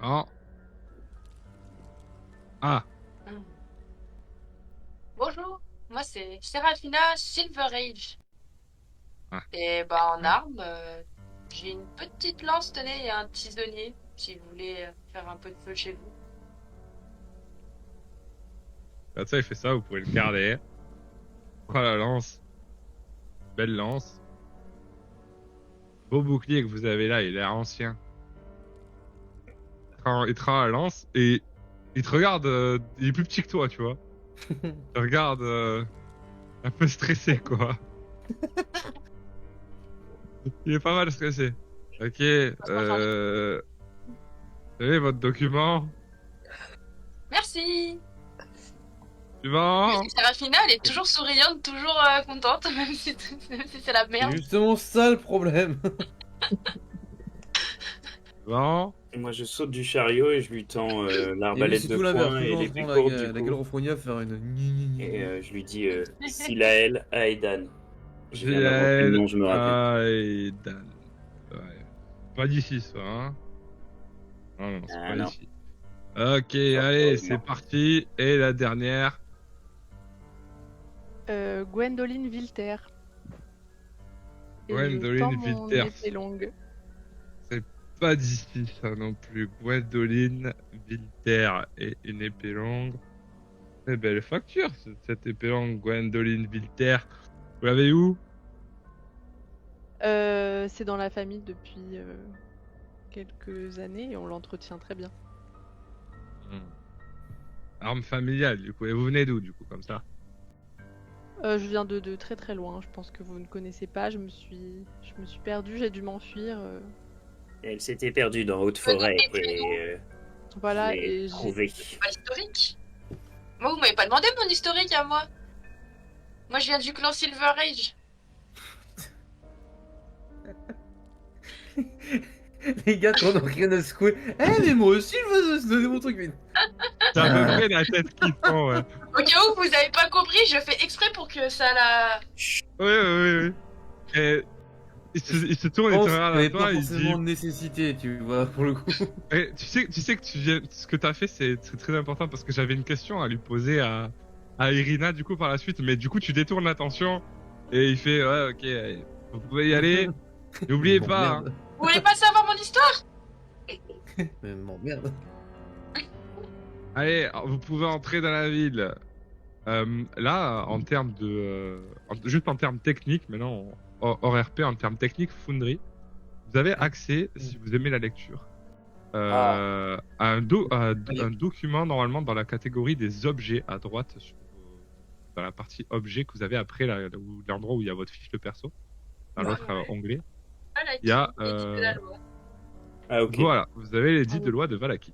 Non. Ah, Bonjour, moi c'est Seraphina Silverage. Ah. Et bah en arme, j'ai une petite lance, tenez, et un tisonnier. si vous voulez faire un peu de feu chez vous. Comme ça, il fait ça, vous pouvez le garder. Prends la lance. Belle lance. Beau bouclier que vous avez là, il a l'air ancien. Il te rend la lance et il te regarde, il est plus petit que toi, tu vois. Il te regarde un peu stressé, quoi. Il est pas mal stressé. Ok, vous avez votre document. Merci. Suivant. Serafina, elle est toujours souriante, toujours contente, même si c'est la C'est merde. justement ça le problème. Suivant. Moi, je saute du chariot et je lui tends Et lui, l'arbalète c'est de tout l'inverse. poing et Toujours en les train plus courtes la du gueule coup. renfrognée faire une gni gni gni. Et je lui dis Silael Aedan. Je viens d'inventer le Zilael nom, je me rappelle. Aedan. Ouais. Pas d'ici, ça, hein. Non, c'est Ah pas non. d'ici. Ok, Fort allez, heureusement. c'est parti. Et la dernière. Gwendoline Vilter. Et Gwendoline je tends mon Vilter. épée longue. Pas d'ici, ça non plus. Gwendoline Vilter et une épée longue. Très belle facture, cette épée longue, Gwendoline Vilter. Vous l'avez où? C'est dans la famille depuis quelques années et on l'entretient très bien. Arme familiale, du coup. Et vous venez d'où, du coup, comme ça? Je viens de très très loin, je pense que vous ne connaissez pas, je me suis perdue, j'ai dû m'enfuir. Elle s'était perdue dans Haute-Forêt et Voilà, je l'ai et trouvée. Pas historique. Moi, vous m'avez pas demandé mon historique à moi. Moi, je viens du clan Silver Age. Les gars, t'en as rien à secouer. Eh, mais moi aussi, je veux se donner mon truc. Mais... C'est à peu près la tête qui fend, ouais. Au cas où vous avez pas compris, je fais exprès pour que ça la... Oui. Et il se tourne Je et pense te qu'il n'y regarde à avait toi, pas il dit... forcément de nécessité, tu vois, pour le coup. Et tu sais que ce que t'as fait, c'est très important parce que j'avais une question à lui poser à Irina, du coup, par la suite. Mais du coup, tu détournes l'attention et il fait, ouais, ok, allez, vous pouvez y aller. N'oubliez Bon, pas, hein. merde. Vous voulez pas savoir mon histoire? Mais bon, merde. Allez, vous pouvez entrer dans la ville. Là, en termes de... juste en termes techniques, maintenant, hors RP, en termes techniques, Foundry, vous avez accès, si vous aimez la lecture, à un document, normalement, dans la catégorie des objets, à droite, dans la partie objets que vous avez après l'endroit où il y a votre fiche de perso, dans l'autre onglet. Voilà, Il y a... qui dit de la loi. Ah ok. Voilà, vous avez l'édit de loi de Valaki.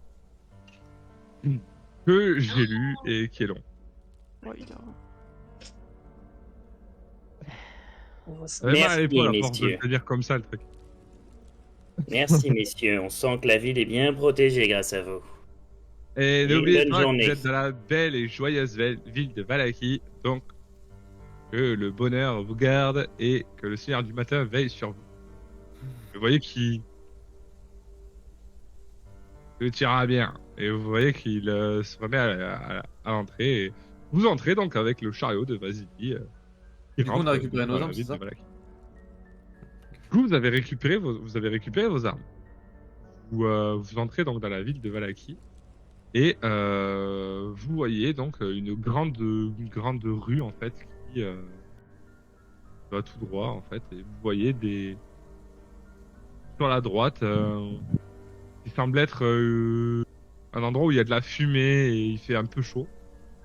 Que j'ai lu et qui est long. Oh, il a- On voit ça. Ça fait mal à Merci, l'épaule à force de messieurs. le dire comme ça, le truc. Merci messieurs, on sent que la ville est bien protégée grâce à vous. Et Et n'oubliez bonne pas que journée. vous êtes dans la belle et joyeuse ville de Valaki, donc que le bonheur vous garde et que le Seigneur du matin veille sur vous. Vous voyez qu'il tirera bien, et vous voyez qu'il se remet à l'entrée. Et vous entrez donc avec le chariot de Vasily. Qui Du coup, on rentre a récupéré dans nos la armes, ville c'est ça? de Valaki. Du coup, vous avez récupéré vos armes. Vous entrez donc dans la ville de Valaki. Et vous voyez donc une grande rue en fait qui va tout droit en fait, et vous voyez sur la droite qui semble être un endroit où il y a de la fumée et il fait un peu chaud.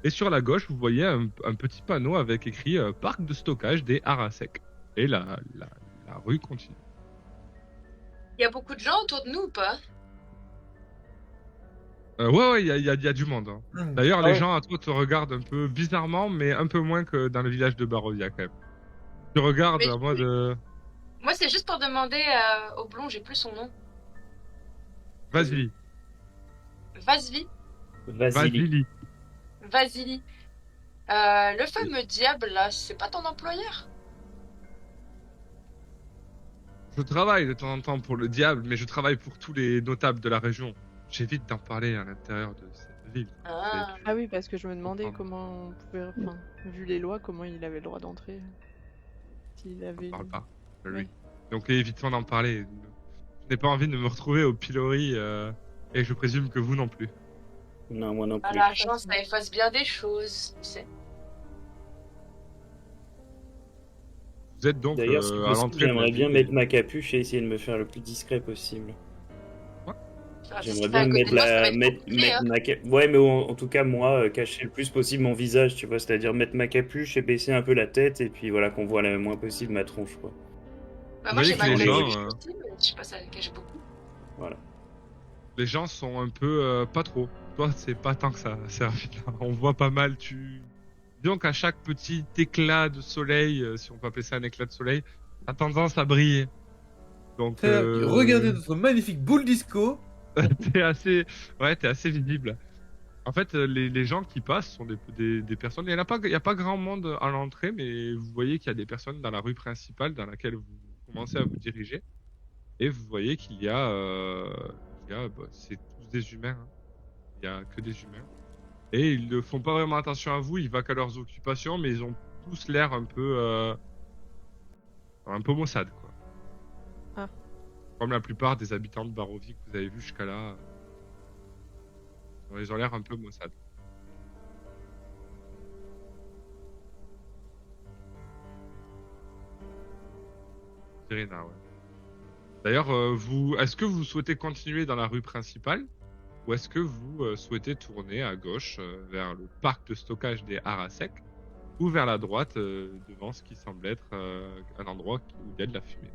Et sur la gauche vous voyez un petit panneau avec écrit parc de stockage des Arasek. Et la rue continue. Il y a beaucoup de gens autour de nous ou pas? Ouais, il y a du monde. Hein. D'ailleurs, Ah les ouais. gens à toi te regardent un peu bizarrement, mais un peu moins que dans le village de Barovia quand même. Tu regardes Mais- en mode Moi, c'est juste pour demander au blond, j'ai plus son nom. Vasily. Vasily. Vasily. Vasily. Le fameux diable, là, c'est pas ton employeur? Je travaille de temps en temps pour le diable, mais je travaille pour tous les notables de la région. J'évite d'en parler à l'intérieur de cette ville. Ah. Ah oui, parce que je me demandais Pardon. comment on pouvait, enfin, vu les lois, comment il avait le droit d'entrer. S'il avait. Je parle pas de lui. Ouais. Donc évitons d'en parler. n'ai pas envie de me retrouver au pilori et je présume que vous non plus. Non, moi non Ah, plus. l'argent, ça efface bien des choses, tu sais. Vous êtes donc D'ailleurs, si à possible, l'entrée de la j'aimerais bien ville. mettre ma capuche et essayer de me faire le plus discret possible. Faire J'aimerais discret à bien côté mettre de moi, ça va la être mettre, compliqué, hein. mettre ma ouais, mais en tout cas moi cacher le plus possible mon visage, tu vois, c'est-à-dire mettre ma capuche et baisser un peu la tête et puis voilà qu'on voit le moins possible ma tronche quoi. Bah, Vous moi, voyez j'ai que ma les gens, capuche aussi, mais je sais pas, ça cache beaucoup. Voilà. Les gens sont un peu pas trop. Toi, c'est pas tant que ça, c'est rapide. On voit pas mal. Disons qu'à chaque petit éclat de soleil, si on peut appeler ça un éclat de soleil, a tendance à briller. Donc, Regardez notre magnifique boule disco. t'es assez visible. En fait, les gens qui passent sont des personnes. Il y a pas grand monde à l'entrée, mais vous voyez qu'il y a des personnes dans la rue principale dans laquelle vous commencez à vous diriger. Et vous voyez c'est tous des humains. Hein. Il y a que des humains. Et ils ne font pas vraiment attention à vous. Ils vont qu'à leurs occupations, mais ils ont tous l'air un peu maussade, quoi. Ah. Comme la plupart des habitants de Barovie que vous avez vu jusqu'à là. Ils ont l'air un peu maussade. Serena, ouais. D'ailleurs, est-ce que vous souhaitez continuer dans la rue principale ou est-ce que vous souhaitez tourner à gauche vers le parc de stockage des Harasek ou vers la droite devant ce qui semble être un endroit où il y a de la fumée?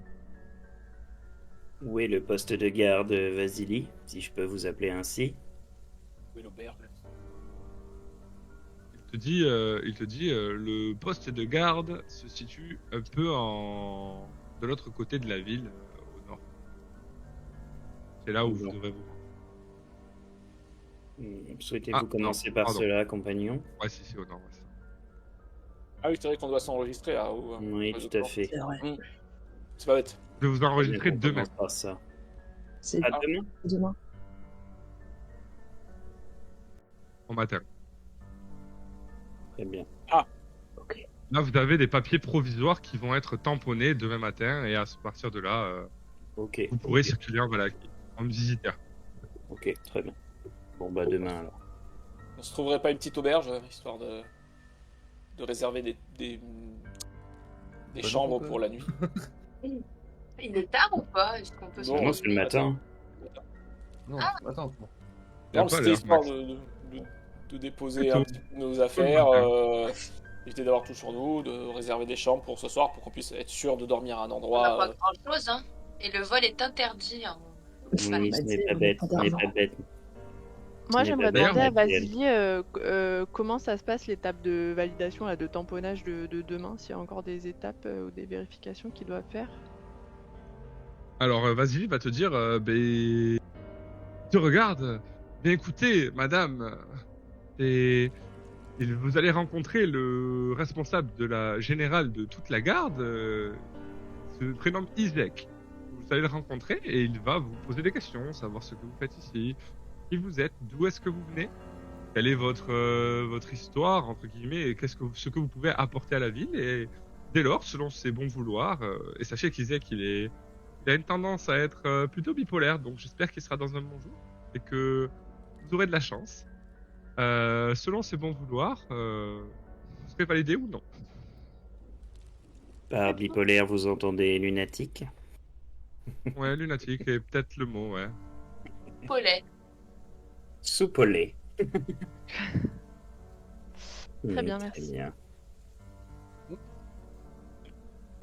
Où est le poste de garde Vasily, si je peux vous appeler ainsi? Où est l'auberge? Il te dit, le poste de garde se situe un peu de l'autre côté de la ville, au nord. C'est là où vous Bon. devrez vous rendre. Souhaitez-vous Ah, commencer non, par pardon. cela, compagnon? Ouais, si, c'est au nord. Ouais, c'est ça. Ah oui, c'est vrai qu'on doit s'enregistrer là. Oui, tout à fait. C'est vrai. C'est pas bête. Je vais vous enregistrer On demain. commence par ça. C'est À demain? demain. En matin. Très bien. Ok. Là, vous avez des papiers provisoires qui vont être tamponnés demain matin et à partir de là, Ok. vous pourrez circuler en Valaki, en visiteur. Ok, très bien. Bon bah demain alors. On se trouverait pas une petite auberge, histoire de réserver des Bah, chambres pourquoi pour la nuit. Il est tard ou pas? Est-ce qu'on peut se Non, Non, c'est le matin. Non, attends. Il y a Non, pas c'était l'heure, histoire Max. de déposer Plutôt. un petit peu nos affaires, éviter d'avoir tout sur nous, de réserver des chambres pour ce soir pour qu'on puisse être sûr de dormir à un On n'a endroit. pas grand-chose, hein. Et le vol est interdit, hein. Oui, ce n'est pas bête, ce n'est pas bête. Moi, Mais j'aimerais d'ailleurs, demander à Gabriel. Vasily comment ça se passe l'étape de validation, là, de tamponnage de demain, s'il y a encore des étapes ou des vérifications qu'il doit faire. Alors, Vasily va te dire, te regarde. Mais écoutez, madame, vous allez rencontrer le responsable de la générale de toute la garde, se prénomme Izek. Vous allez le rencontrer et il va vous poser des questions, savoir ce que vous faites ici, qui vous êtes, d'où est-ce que vous venez, quelle est votre histoire, entre guillemets, et ce que vous pouvez apporter à la ville. Et dès lors, selon ses bons vouloirs, et sachez qu'Izek, il a une tendance à être plutôt bipolaire, donc j'espère qu'il sera dans un bon jour et que vous aurez de la chance. Selon ses bons vouloirs, vous serez validé ou non. Par bipolaire, vous entendez lunatique? Ouais, lunatique est peut-être le mot, ouais. Paulet. Soupolé. Très bien, Très merci. bien.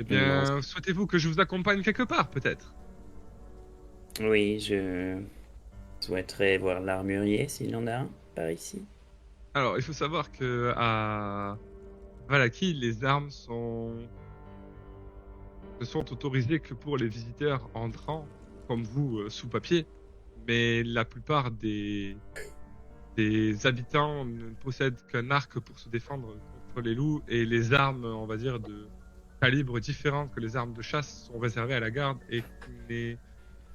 Eh bien, souhaitez-vous que je vous accompagne quelque part, peut-être? Oui, je souhaiterais voir l'armurier s'il y en a un par ici. Alors, il faut savoir que à Valaki, les armes ne sont autorisées que pour les visiteurs entrant, comme vous, sous papier. Mais la plupart des habitants ne possèdent qu'un arc pour se défendre contre les loups, et les armes, on va dire, de calibre différent que les armes de chasse sont réservées à la garde, et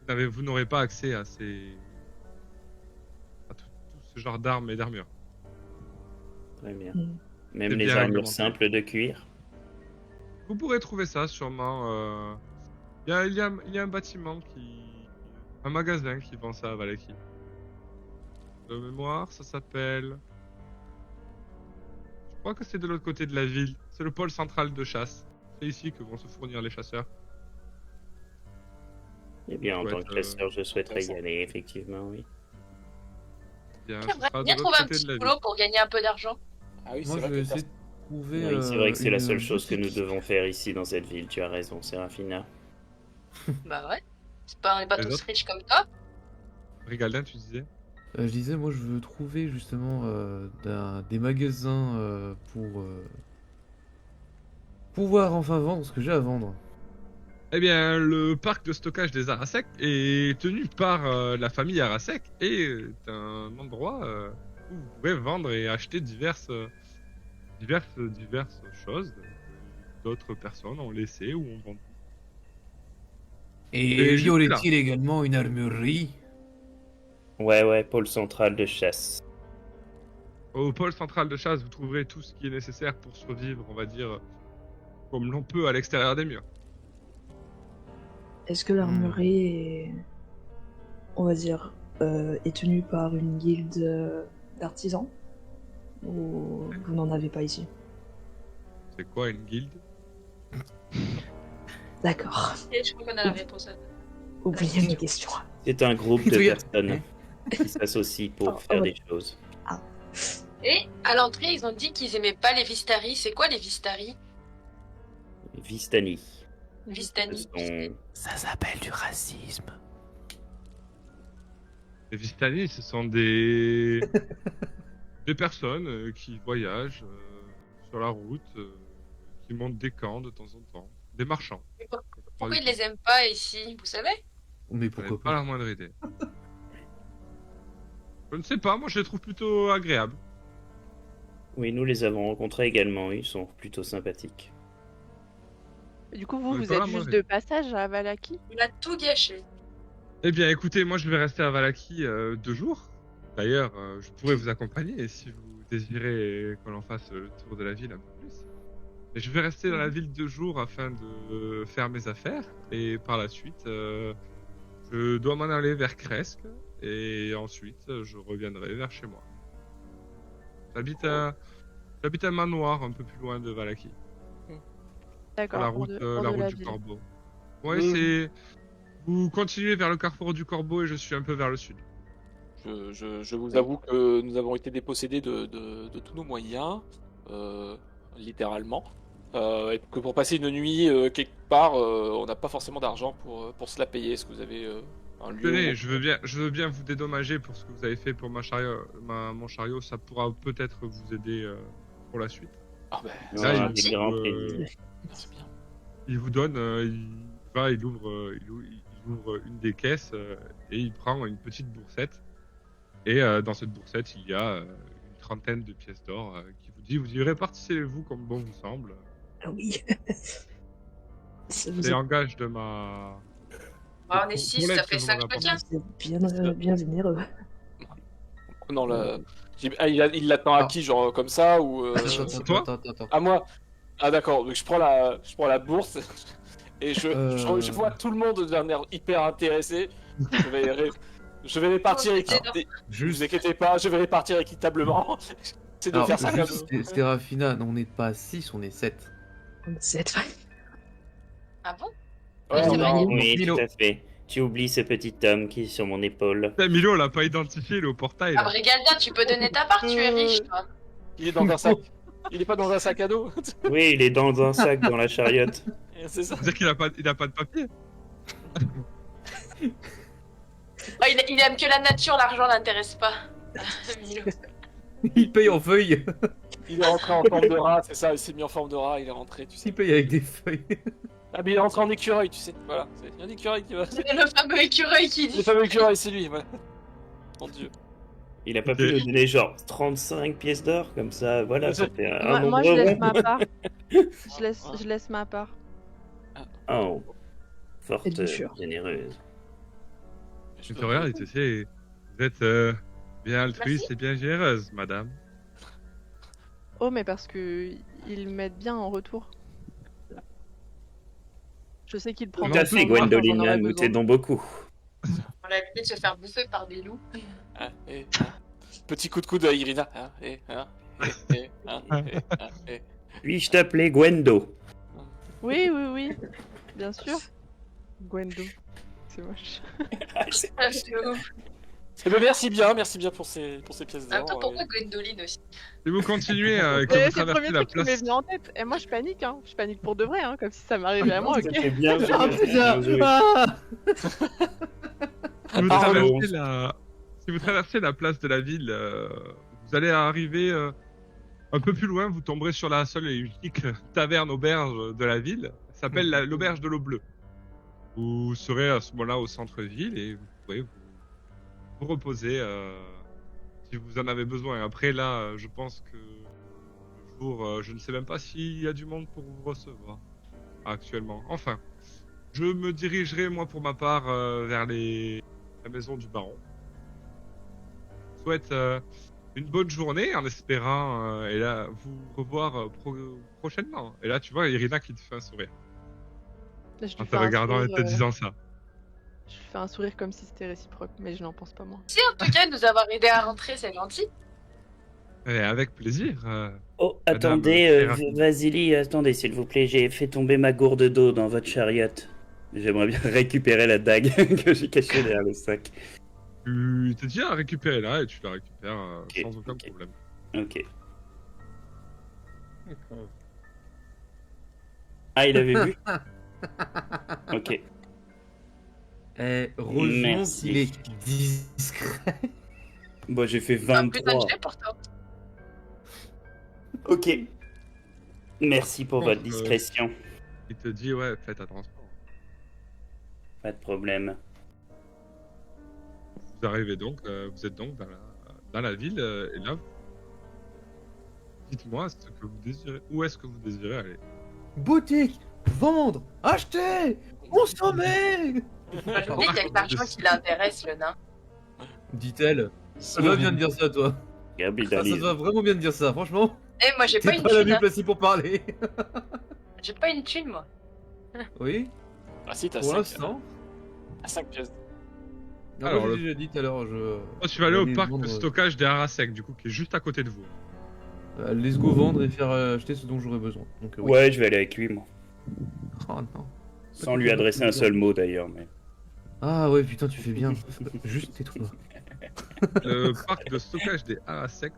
vous n'aurez pas accès à tout ce genre d'armes et d'armures. Très bien. Mm. Même C'est les bien armures réglementé. simples de cuir. Vous pourrez trouver ça sûrement. Il y a un bâtiment un magasin qui vend ça à Valaki. De mémoire, ça s'appelle... Je crois que c'est de l'autre côté de la ville. C'est le pôle central de chasse. C'est ici que vont se fournir les chasseurs. Eh bien, en Ouais, tant que chasseur, je souhaiterais y aller, effectivement, oui. Bien, ce J'aimerais sera de bien l'autre trouver un côté petit de la ville. boulot pour gagner un peu d'argent. Ah oui, Moi, c'est je vrai vais que essayer de trouver. Oui, c'est vrai que c'est la une seule chose que nous boutique. devons faire ici dans cette ville. Tu as raison, Séraphina. Bah ouais. On n'est pas Les tous autres riches comme toi. Rigaldin, tu disais? Je disais, moi, je veux trouver justement des magasins pour pouvoir enfin vendre ce que j'ai à vendre. Eh bien, le parc de stockage des Arasek est tenu par la famille Arasek et est un endroit où vous pouvez vendre et acheter diverses choses que d'autres personnes ont laissées ou ont vendues. Et juste y aurait-il également une armurerie? Ouais, pôle central de chasse. Au pôle central de chasse, vous trouverez tout ce qui est nécessaire pour survivre, on va dire, comme l'on peut à l'extérieur des murs. Est-ce que l'armurerie est, on va dire, est tenue par une guilde d'artisans? Ou vous n'en avez pas ici? C'est quoi une guilde? D'accord. Et je crois qu'on a la réponse à ça. Oubliez mes questions. C'est un groupe de Regarde. personnes qui s'associent pour faire des choses. Et à l'entrée, ils ont dit qu'ils aimaient pas les Vistari. C'est quoi les Vistari? Vistani. Vistani. Ça s'appelle du racisme. Les Vistani, ce sont des personnes qui voyagent sur la route, qui montent des camps de temps en temps. Des marchands. Pourquoi ils les aiment pas ici, vous savez? Mais J'en ai pourquoi pas pas? la moindre idée. Je ne sais pas, moi je les trouve plutôt agréables. Oui, nous les avons rencontrés également. Ils sont plutôt sympathiques. Et du coup, vous, Mais vous pas êtes la juste moindre de passage à Valaki? Il a tout gâché. Eh bien écoutez, moi je vais rester à Valaki 2 jours. D'ailleurs, je pourrais vous accompagner si vous désirez qu'on en fasse le tour de la ville un peu plus. Et je vais rester dans la ville 2 jours afin de faire mes affaires. Et par la suite, je dois m'en aller vers Cresque. Et ensuite, je reviendrai vers chez moi. J'habite un manoir un peu plus loin de Valaki. D'accord. La hors route, de- la hors de route la du ville. Corbeau. Ouais, Oui. c'est... Vous continuez vers le carrefour du Corbeau et je suis un peu vers le sud. Je vous avoue que nous avons été dépossédés de tous nos moyens, littéralement. Et que pour passer une nuit quelque part, on n'a pas forcément d'argent pour se la payer. Est-ce que vous avez un lieu Tenez, où- je veux bien vous dédommager pour ce que vous avez fait pour mon chariot. Ça pourra peut-être vous aider pour la suite. Ah ben, Là, Ah, il- avec grand euh, plaisir. c'est bien. Il vous donne, il ouvre une des caisses et il prend une petite boursette. Et dans cette boursette, il y a une trentaine de pièces d'or qui vous dit répartissez-vous comme bon vous semble. Ah oui. Vous C'est êtes, en gage de ma... Ah, on est Pour 6, l'aide ça que fait vous 5 m'avez chacun. vous êtes bien généreux. Non, il l'attend à qui, genre comme ça ou toi Attends. à moi? Ah d'accord. Donc je prends la bourse et je vois tout le monde d'un air hyper intéressé. Je vais répartir Ne Juste. vous inquiétez pas, je vais répartir équitablement. C'est de Alors, faire ça comme juste, Séraphina, on n'est pas 6, on est 7. On est 7. Ah bon? Ouais, c'est on vrai. a- Oui, Milo. tout à fait. Tu oublies ce petit homme qui est sur mon épaule. Putain, Milo, on l'a pas identifié, il est au portail. Ah, Là. Brigaldin, tu peux donner ta part, tu es riche, toi. Il est dans un sac. Il est pas dans un sac à dos. Oui, il est dans un sac dans la chariote. C'est ça. C'est-à-dire qu'il a pas de papier. Oh, il aime que la nature, l'argent l'intéresse pas. Milo. Il paye en feuilles. Il est rentré en forme de rat, c'est ça. Il s'est mis en forme de rat. Il est rentré, tu sais. Il paye avec des feuilles. Ah mais il est rentré en écureuil, tu sais. Voilà. C'est un écureuil qui va. C'est le fameux écureuil qui Le dit. fameux écureuil, c'est lui. Voilà. Mon Dieu. Il a pas pu nous donner genre 35 pièces d'or, comme ça, voilà, ça fait un Moi, je nombre laisse rond. ma part. Je laisse ma part. Oh, forte, Êtes-vous sûr? généreuse. Je te regarde et tu sais, vous êtes bien altruiste et bien généreuse, madame. Oh, mais parce que ils m'aident bien en retour. Je sais qu'ils Tout prendront à fait, soin de moi quand j'en Gwendolyn, aurai nous besoin. t'aidons beaucoup. On a l'habitude de se faire bouffer par des loups. Hein, Petit coup de coude à Irina. Puis-je t'appeler Gwendo? Oui, oui, oui. Bien sûr. Gwendo. C'est moche. Ah, c'est ouf. Eh ben, merci bien pour ces pièces En même d'or. temps, pourquoi Gwendoline aussi? Si vous continuez, que C'est vous le traversez premier la truc qui m'est place. venu en tête. Et moi, je panique, hein. Je panique pour de vrai, hein. Comme si ça m'arrivait à moi, ok. C'était bien joué, Ah c'était putain bien joué. Ah Si vous, Pardon. si vous traversez la place de la ville, vous allez arriver un peu plus loin, vous tomberez sur la seule et unique taverne auberge de la ville. Elle s'appelle l'auberge de l'eau bleue. Vous serez à ce moment-là au centre-ville et vous pourrez vous reposer si vous en avez besoin. Après là, je pense que le jour, je ne sais même pas s'il y a du monde pour vous recevoir actuellement. Enfin, je me dirigerai moi pour ma part vers la maison du baron. Je vous souhaite une bonne journée en espérant et là vous revoir prochainement. Et là tu vois Irina qui te fait un sourire Là, je en lui te fais un regardant et te sourire, disant ça. je lui fais un sourire comme si c'était réciproque, mais je n'en pense pas moi. Si, en tout cas, nous avoir aidé à rentrer, c'est gentil. Et avec plaisir. Oh, Madame, attendez, très rapide. Vasily, attendez, s'il vous plaît, j'ai fait tomber ma gourde d'eau dans votre chariot. J'aimerais bien récupérer la dague que j'ai cachée derrière le sac. Tu t'es déjà récupéré là et tu la récupères Ok, sans aucun ok. problème. Ok. Ah, il avait vu? Ok. Heureusement Merci. qu'il est discret. Bon, j'ai fait Un putain de 23. jet pourtant. Ok. Merci pour Bon, votre discrétion. Il te dit ouais, faites attention. Pas de problème. Vous arrivez donc, vous êtes donc dans la ville et là, dites-moi ce que vous désirez. Où est-ce que vous désirez aller? Boutique, vendre, acheter, consommer. Je me dis qu'il y a que l'argent qui l'intéresse, le nain. Dit-elle. Ça va bien de dire ça, toi. Ça Capitalisme. va vraiment bien de dire ça, franchement. Eh, moi, j'ai pas T'es une pas la thune. mieux Hein. placée pour parler. J'ai pas une thune, moi. Oui, Ah si, t'as pour 5, l'instant. 5 pièces. Non, Alors, moi, le- j'ai déjà dit tout à l'heure, je... Toi, tu vas aller au Allez, parc vendre, de stockage des Arasek, du coup, qui est juste à côté de vous. let's go vendre et faire acheter ce dont j'aurais besoin. Donc, oui. Ouais, je vais aller avec lui, moi. Oh non. Sans lui adresser un seul mot, d'ailleurs. Mais... Ah ouais, putain, tu fais bien. Juste tais-toi. Le parc de stockage des Arasek,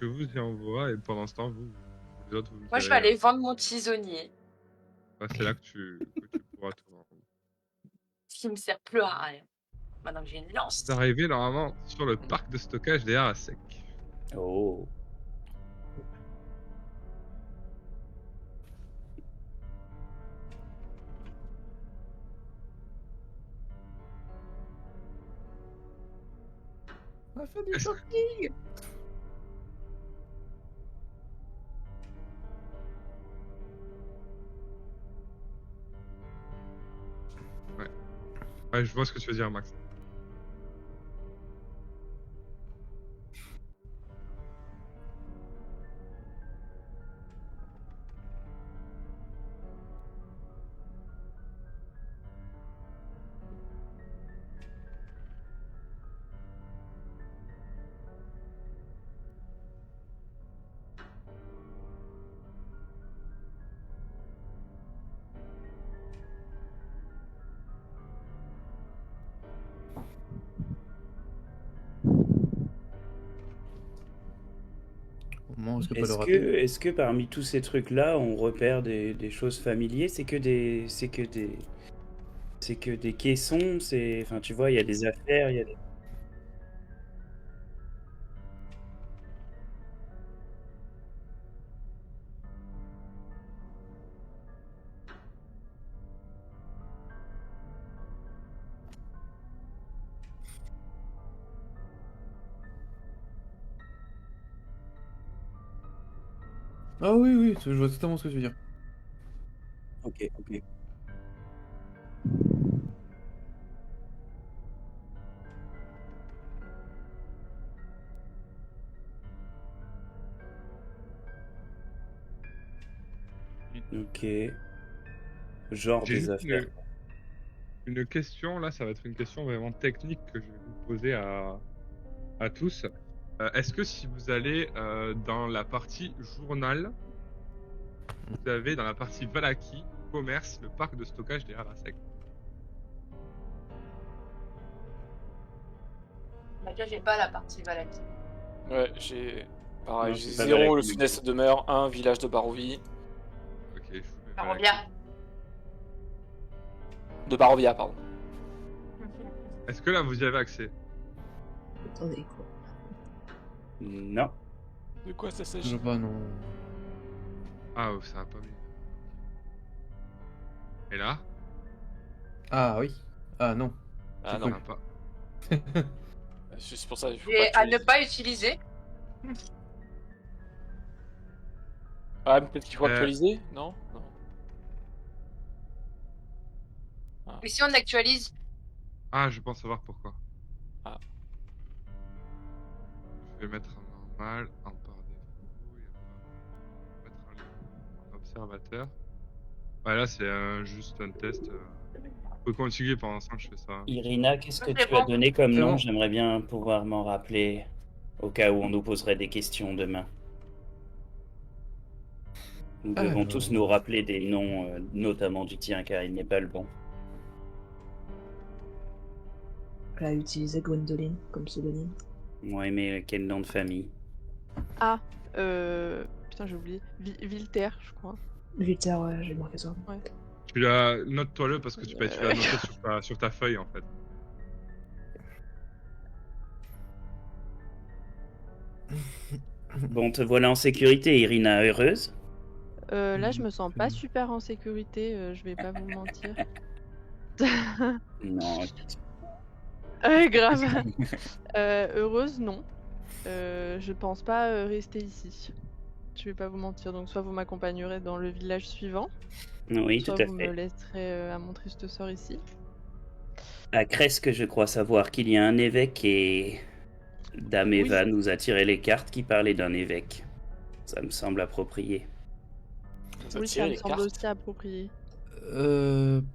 je vous y envoie et pendant ce temps, vous autres, vous Moi, je vais verrez, aller vendre mon tisonnier. c'est là que tu pourras tout vendre. Ce qui me sert plus à rien. Maintenant que j'ai une lance. Vous arrivez normalement sur le parc de stockage des Arasek. Oh. On va faire du Est-ce- shopping. Ouais, je vois ce que tu veux dire, Max. Comment est-ce que pas le Est-ce rappeler? est-ce que parmi tous ces trucs-là, on repère des choses familières? C'est que des caissons, enfin, tu vois, il y a des affaires, il y a des... Ah oui, oui, je vois totalement ce que tu veux dire. Ok, ok. Ok. Genre J'ai des juste affaires. une question, là, ça va être une question vraiment technique que je vais vous poser à tous. Est-ce que si vous allez dans la partie journal, vous avez dans la partie Valaki, commerce, le parc de stockage des Arasek? Bah, déjà, j'ai pas la partie Valaki. Ouais, j'ai. Pareil, Non, j'ai c'est pas 0, Valaki, le mais- funeste demeure, 1, village de Barovie. Ok, je vous mets Ça Valaki. revient. De Barovia, pardon. Est-ce que là, vous y avez accès? Attendez, quoi. Non. De quoi ça Je s'agit? vois pas, non. Ah, ça a pas mis. Et là? Ah oui. Ah non. Ah J'ai non, Ça a pas. c'est pour ça qu'il faut Et pas à ne actualiser. pas utiliser. Ah, mais peut-être qu'il faut Euh. actualiser? Non? Non. Mais si on actualise, Ah, je pense savoir pourquoi. Ah. Je vais mettre en normal, en par défaut, et on va mettre en observateur. Ouais, là, c'est juste un test. Faut continuer pendant ce temps que je fais ça. Irina, qu'est-ce que C'est tu as bon. donné comme C'est nom? bon. J'aimerais bien pouvoir m'en rappeler au cas où on nous poserait des questions demain. Nous devons Alors. tous nous rappeler des noms, notamment du tien, car il n'est pas le bon. Elle a utilisé Gwendoline comme pseudonyme. Moi, mais quel nom de famille? Ah, putain, j'ai oublié. Vilter, je crois. Viter, ouais, j'ai marqué ça. Tu la note-toi-le parce que tu l'as noté sur ta feuille en fait. Bon, te voilà en sécurité, Irina, heureuse? Là, je me sens pas super en sécurité, je vais pas vous mentir. Non. Ouais, grave. Heureuse, non. Je pense pas rester ici. Je vais pas vous mentir. Donc, soit vous m'accompagnerez dans le village suivant, Oui, tout soit à vous fait. me laisserez à mon triste sort ici. À Cresque, je crois savoir qu'il y a un évêque et Dame Eva Oui. nous a tiré les cartes qui parlaient d'un évêque. Ça me semble approprié. Vous Oui, attirez ça me les semble cartes. aussi approprié.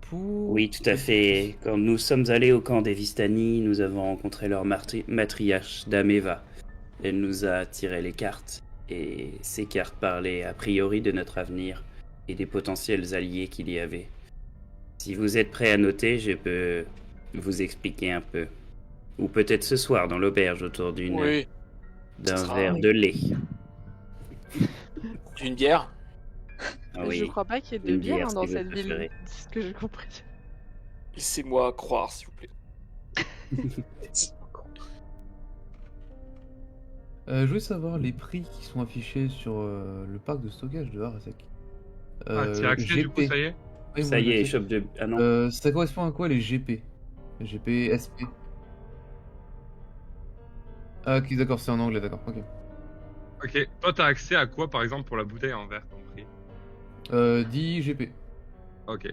Pour. Oui, tout à fait. Quand nous sommes allés au camp des Vistani, nous avons rencontré leur matriarche, Dame Eva. Elle nous a tiré les cartes. Et ces cartes parlaient a priori de notre avenir et des potentiels alliés qu'il y avait. Si vous êtes prêt à noter, je peux vous expliquer un peu. Ou peut-être ce soir dans l'auberge autour Oui. d'un Ça sera- verre oui. de lait. D'une bière. Ah Je oui, crois pas qu'il y ait de une bière bière, hein, dans si vous cette ville. préférez. C'est ce que j'ai compris. Laissez-moi croire, s'il vous plaît. Je voulais savoir les prix qui sont affichés sur le parc de stockage de Arasek. Ah, tu as accès du coup, ça y est? Oui, Ça moi, y est, j'ai shop de... Ah non. ça correspond à quoi les GP? GP, SP. Ah, ok, d'accord, c'est en anglais, d'accord, ok. Ok, toi t'as accès à quoi par exemple pour la bouteille en verre compris? 10 GP. Ok.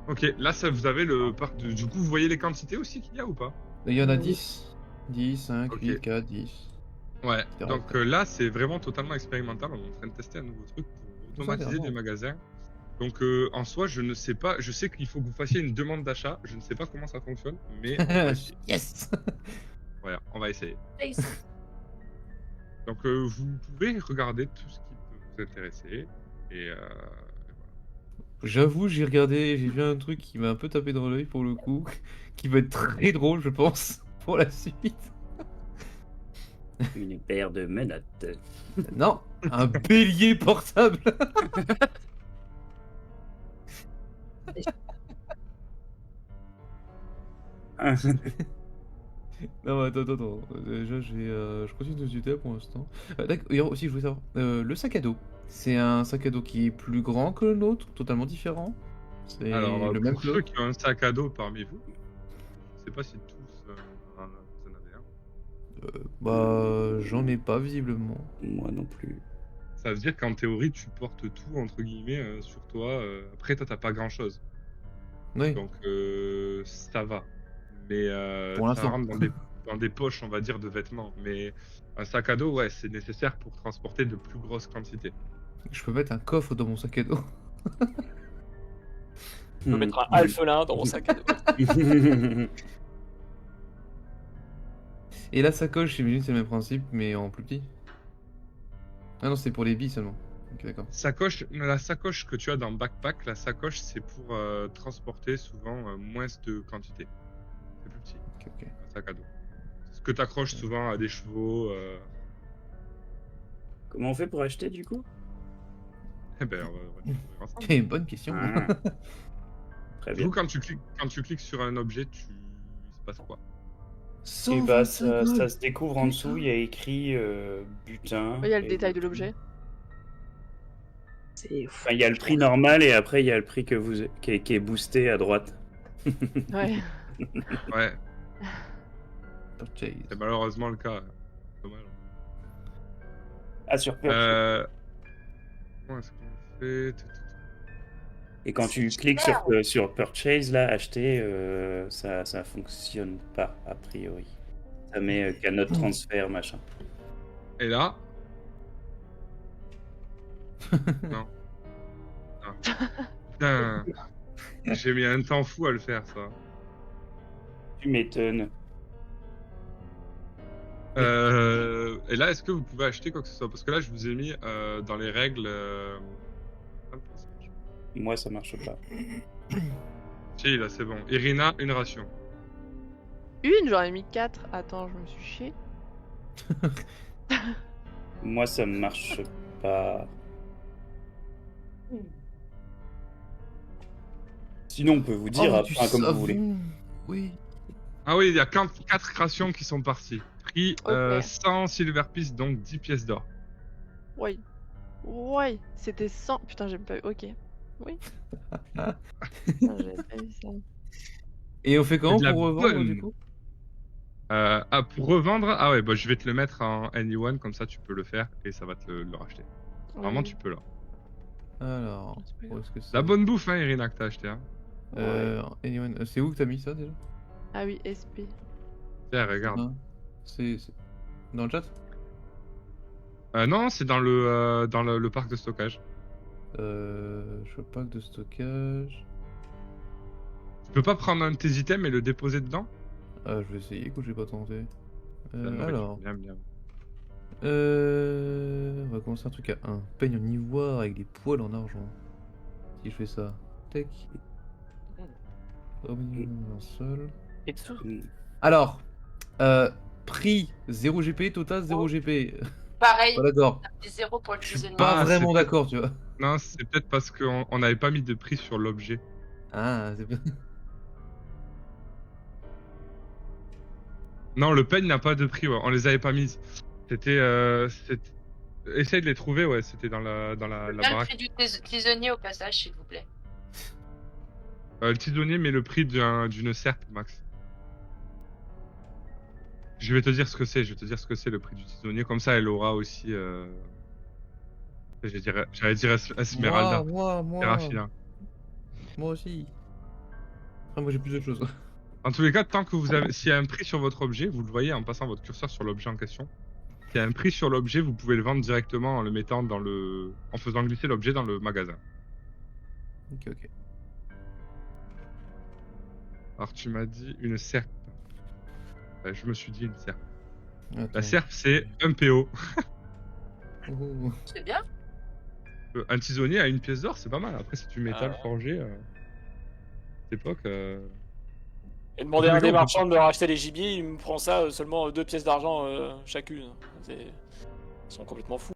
Ok, là ça, vous avez le parc de... Du coup, vous voyez les quantités aussi qu'il y a ou pas? Il y en a Oui. 10. 10, 5, Ok. 8, 4, 10. Ouais, etc. donc là c'est vraiment totalement expérimental, on est en train de tester un nouveau truc pour automatiser des intéressant. magasins. Donc en soi, je ne sais pas, je sais qu'il faut que vous fassiez une demande d'achat, je ne sais pas comment ça fonctionne, mais on va essayer. Yes. Voilà, on va essayer. Nice. Donc vous pouvez regarder tout ce qui peut vous intéresser, et J'avoue, j'ai regardé, j'ai vu un truc qui m'a un peu tapé dans l'œil pour le coup, qui va être très drôle, je pense, pour la suite. Une paire de menottes. Non, un bélier portable. Non, mais attends. Déjà, je continue de discuter pour l'instant. D'accord, et aussi, je voulais savoir, le sac à dos. C'est un sac à dos qui est plus grand que le nôtre, totalement différent. C'est alors le même pour que ceux l'autre. qui ont un sac à dos parmi vous, je sais pas si tous vous en avez un. Bah, j'en ai pas visiblement. Moi non plus. Ça veut dire qu'en théorie, tu portes tout entre guillemets sur toi. Après, toi, t'as pas grand chose. Oui. Donc ça va. Mais Pour ça l'instant. rentre dans des poches, on va dire, de vêtements. Mais un sac à dos, ouais, c'est nécessaire pour transporter de plus grosses quantités. Je peux mettre un coffre dans mon sac à dos. Je peux mettre un alphelin dans mon sac à dos. Et la sacoche, j'imagine, c'est le même principe, mais en plus petit. Ah non, c'est pour les billes seulement. Ok, d'accord. La sacoche que tu as dans le backpack, la sacoche, c'est pour transporter souvent moins de quantité. C'est plus petit, Ok, ok. un sac à dos. Ce que tu accroches souvent à des chevaux. Comment on fait pour acheter du coup? Eh ben, on va découvrir ensemble. Ok, bonne question. Ah. Très Du bien. coup, quand tu cliques sur un objet, il se passe quoi? Et bah 125 ça gold. se découvre en dessous, il y a écrit butin. Il y a le et détail de l'objet. C'est Enfin, il y a le prix normal et après il y a le prix qui est boosté à droite. Ouais. Ouais, Purchase. c'est malheureusement le cas. Dommage. Ah, sur Purchase. Comment est-ce qu'on fait? Et quand tu cliques sur Purchase, là, acheter, ça fonctionne pas, a priori. Ça met cannot transfert, machin. Et là? Non. Ah. Putain, j'ai mis un temps fou à le faire, ça. Tu m'étonnes. Et là, est-ce que vous pouvez acheter quoi que ce soit? Parce que là, je vous ai mis dans les règles. Moi, ça marche pas. Si, là, c'est bon. Irina, une ration. Une, j'en ai mis 4. Attends, je me suis chié. Moi, ça marche pas. Sinon, on peut vous dire, du enfin, comme vous savon. voulez. Oui. Ah oui, il y a 4 rations qui sont parties. Prix Ok. 100 silver piece, donc 10 pièces d'or. Ouais. Ouais. C'était 100. Putain, j'ai pas eu. Ok. Oui. Putain, j'avais pas vu ça. Et on fait comment de la pour revendre bonne. du coup? Pour revendre, ah ouais, bah, je vais te le mettre en anyone, comme ça tu peux le faire et ça va te le racheter. Vraiment, Oui. tu peux là. Alors, C'est pas où grave. est-ce que c'est? La bonne bouffe, hein, Irina, que t'as acheté. Hein. Anyone, c'est où que t'as mis ça déjà? Ah oui, SP. Tiens, regarde. Hein c'est dans le chat? Non, c'est dans le parc de stockage. Je vois pas que de stockage. Tu peux pas prendre un de tes items et le déposer dedans? Ah, je vais essayer, écoute, j'ai pas tenté. La nourriture, Alors, bien, bien. on va commencer un truc à 1. Peigne en ivoire avec des poils en argent. Si je fais ça, tech. Un seul. Et tout. Alors, prix 0 GP, total 0 GP. Pareil, Pas d'accord. un petit 0 pour le Je suis prisonnier. pas Ah, vraiment c'est d'accord, tu vois. Non, c'est peut-être parce qu'on n'avait pas mis de prix sur l'objet. Ah, c'est pas... Non, le peigne n'a pas de prix, ouais. On les avait pas mises. C'était. Essaye de les trouver, ouais. C'était dans la Bien le baraque. prix du prisonnier au passage, s'il vous plaît. Le tisonnier met le prix d'une serpe, Max. Je vais te dire ce que c'est. Je vais te dire ce que c'est le prix du tisonnier. Comme ça, elle aura aussi. J'allais dire Esmeralda. Moi Serafina. aussi. Ah, moi j'ai plus de choses. En tous les cas, tant que vous avez, s'il y a un prix sur votre objet, vous le voyez en passant votre curseur sur l'objet en question. S'il y a un prix sur l'objet, vous pouvez le vendre directement en le mettant en faisant glisser l'objet dans le magasin. Ok, ok. Alors tu m'as dit une serpe. Je me suis dit une serpe. Attends. La serpe, c'est un PO. Oh. C'est bien. Un tisonnier à une pièce d'or, c'est pas mal. Après, c'est du métal Ah ouais. forgé. À cette époque. Et demander En tous à un les cas, des on peut marchands de me racheter les gibiers, il me prend ça seulement 2 pièces d'argent chacune. Ils sont complètement fous.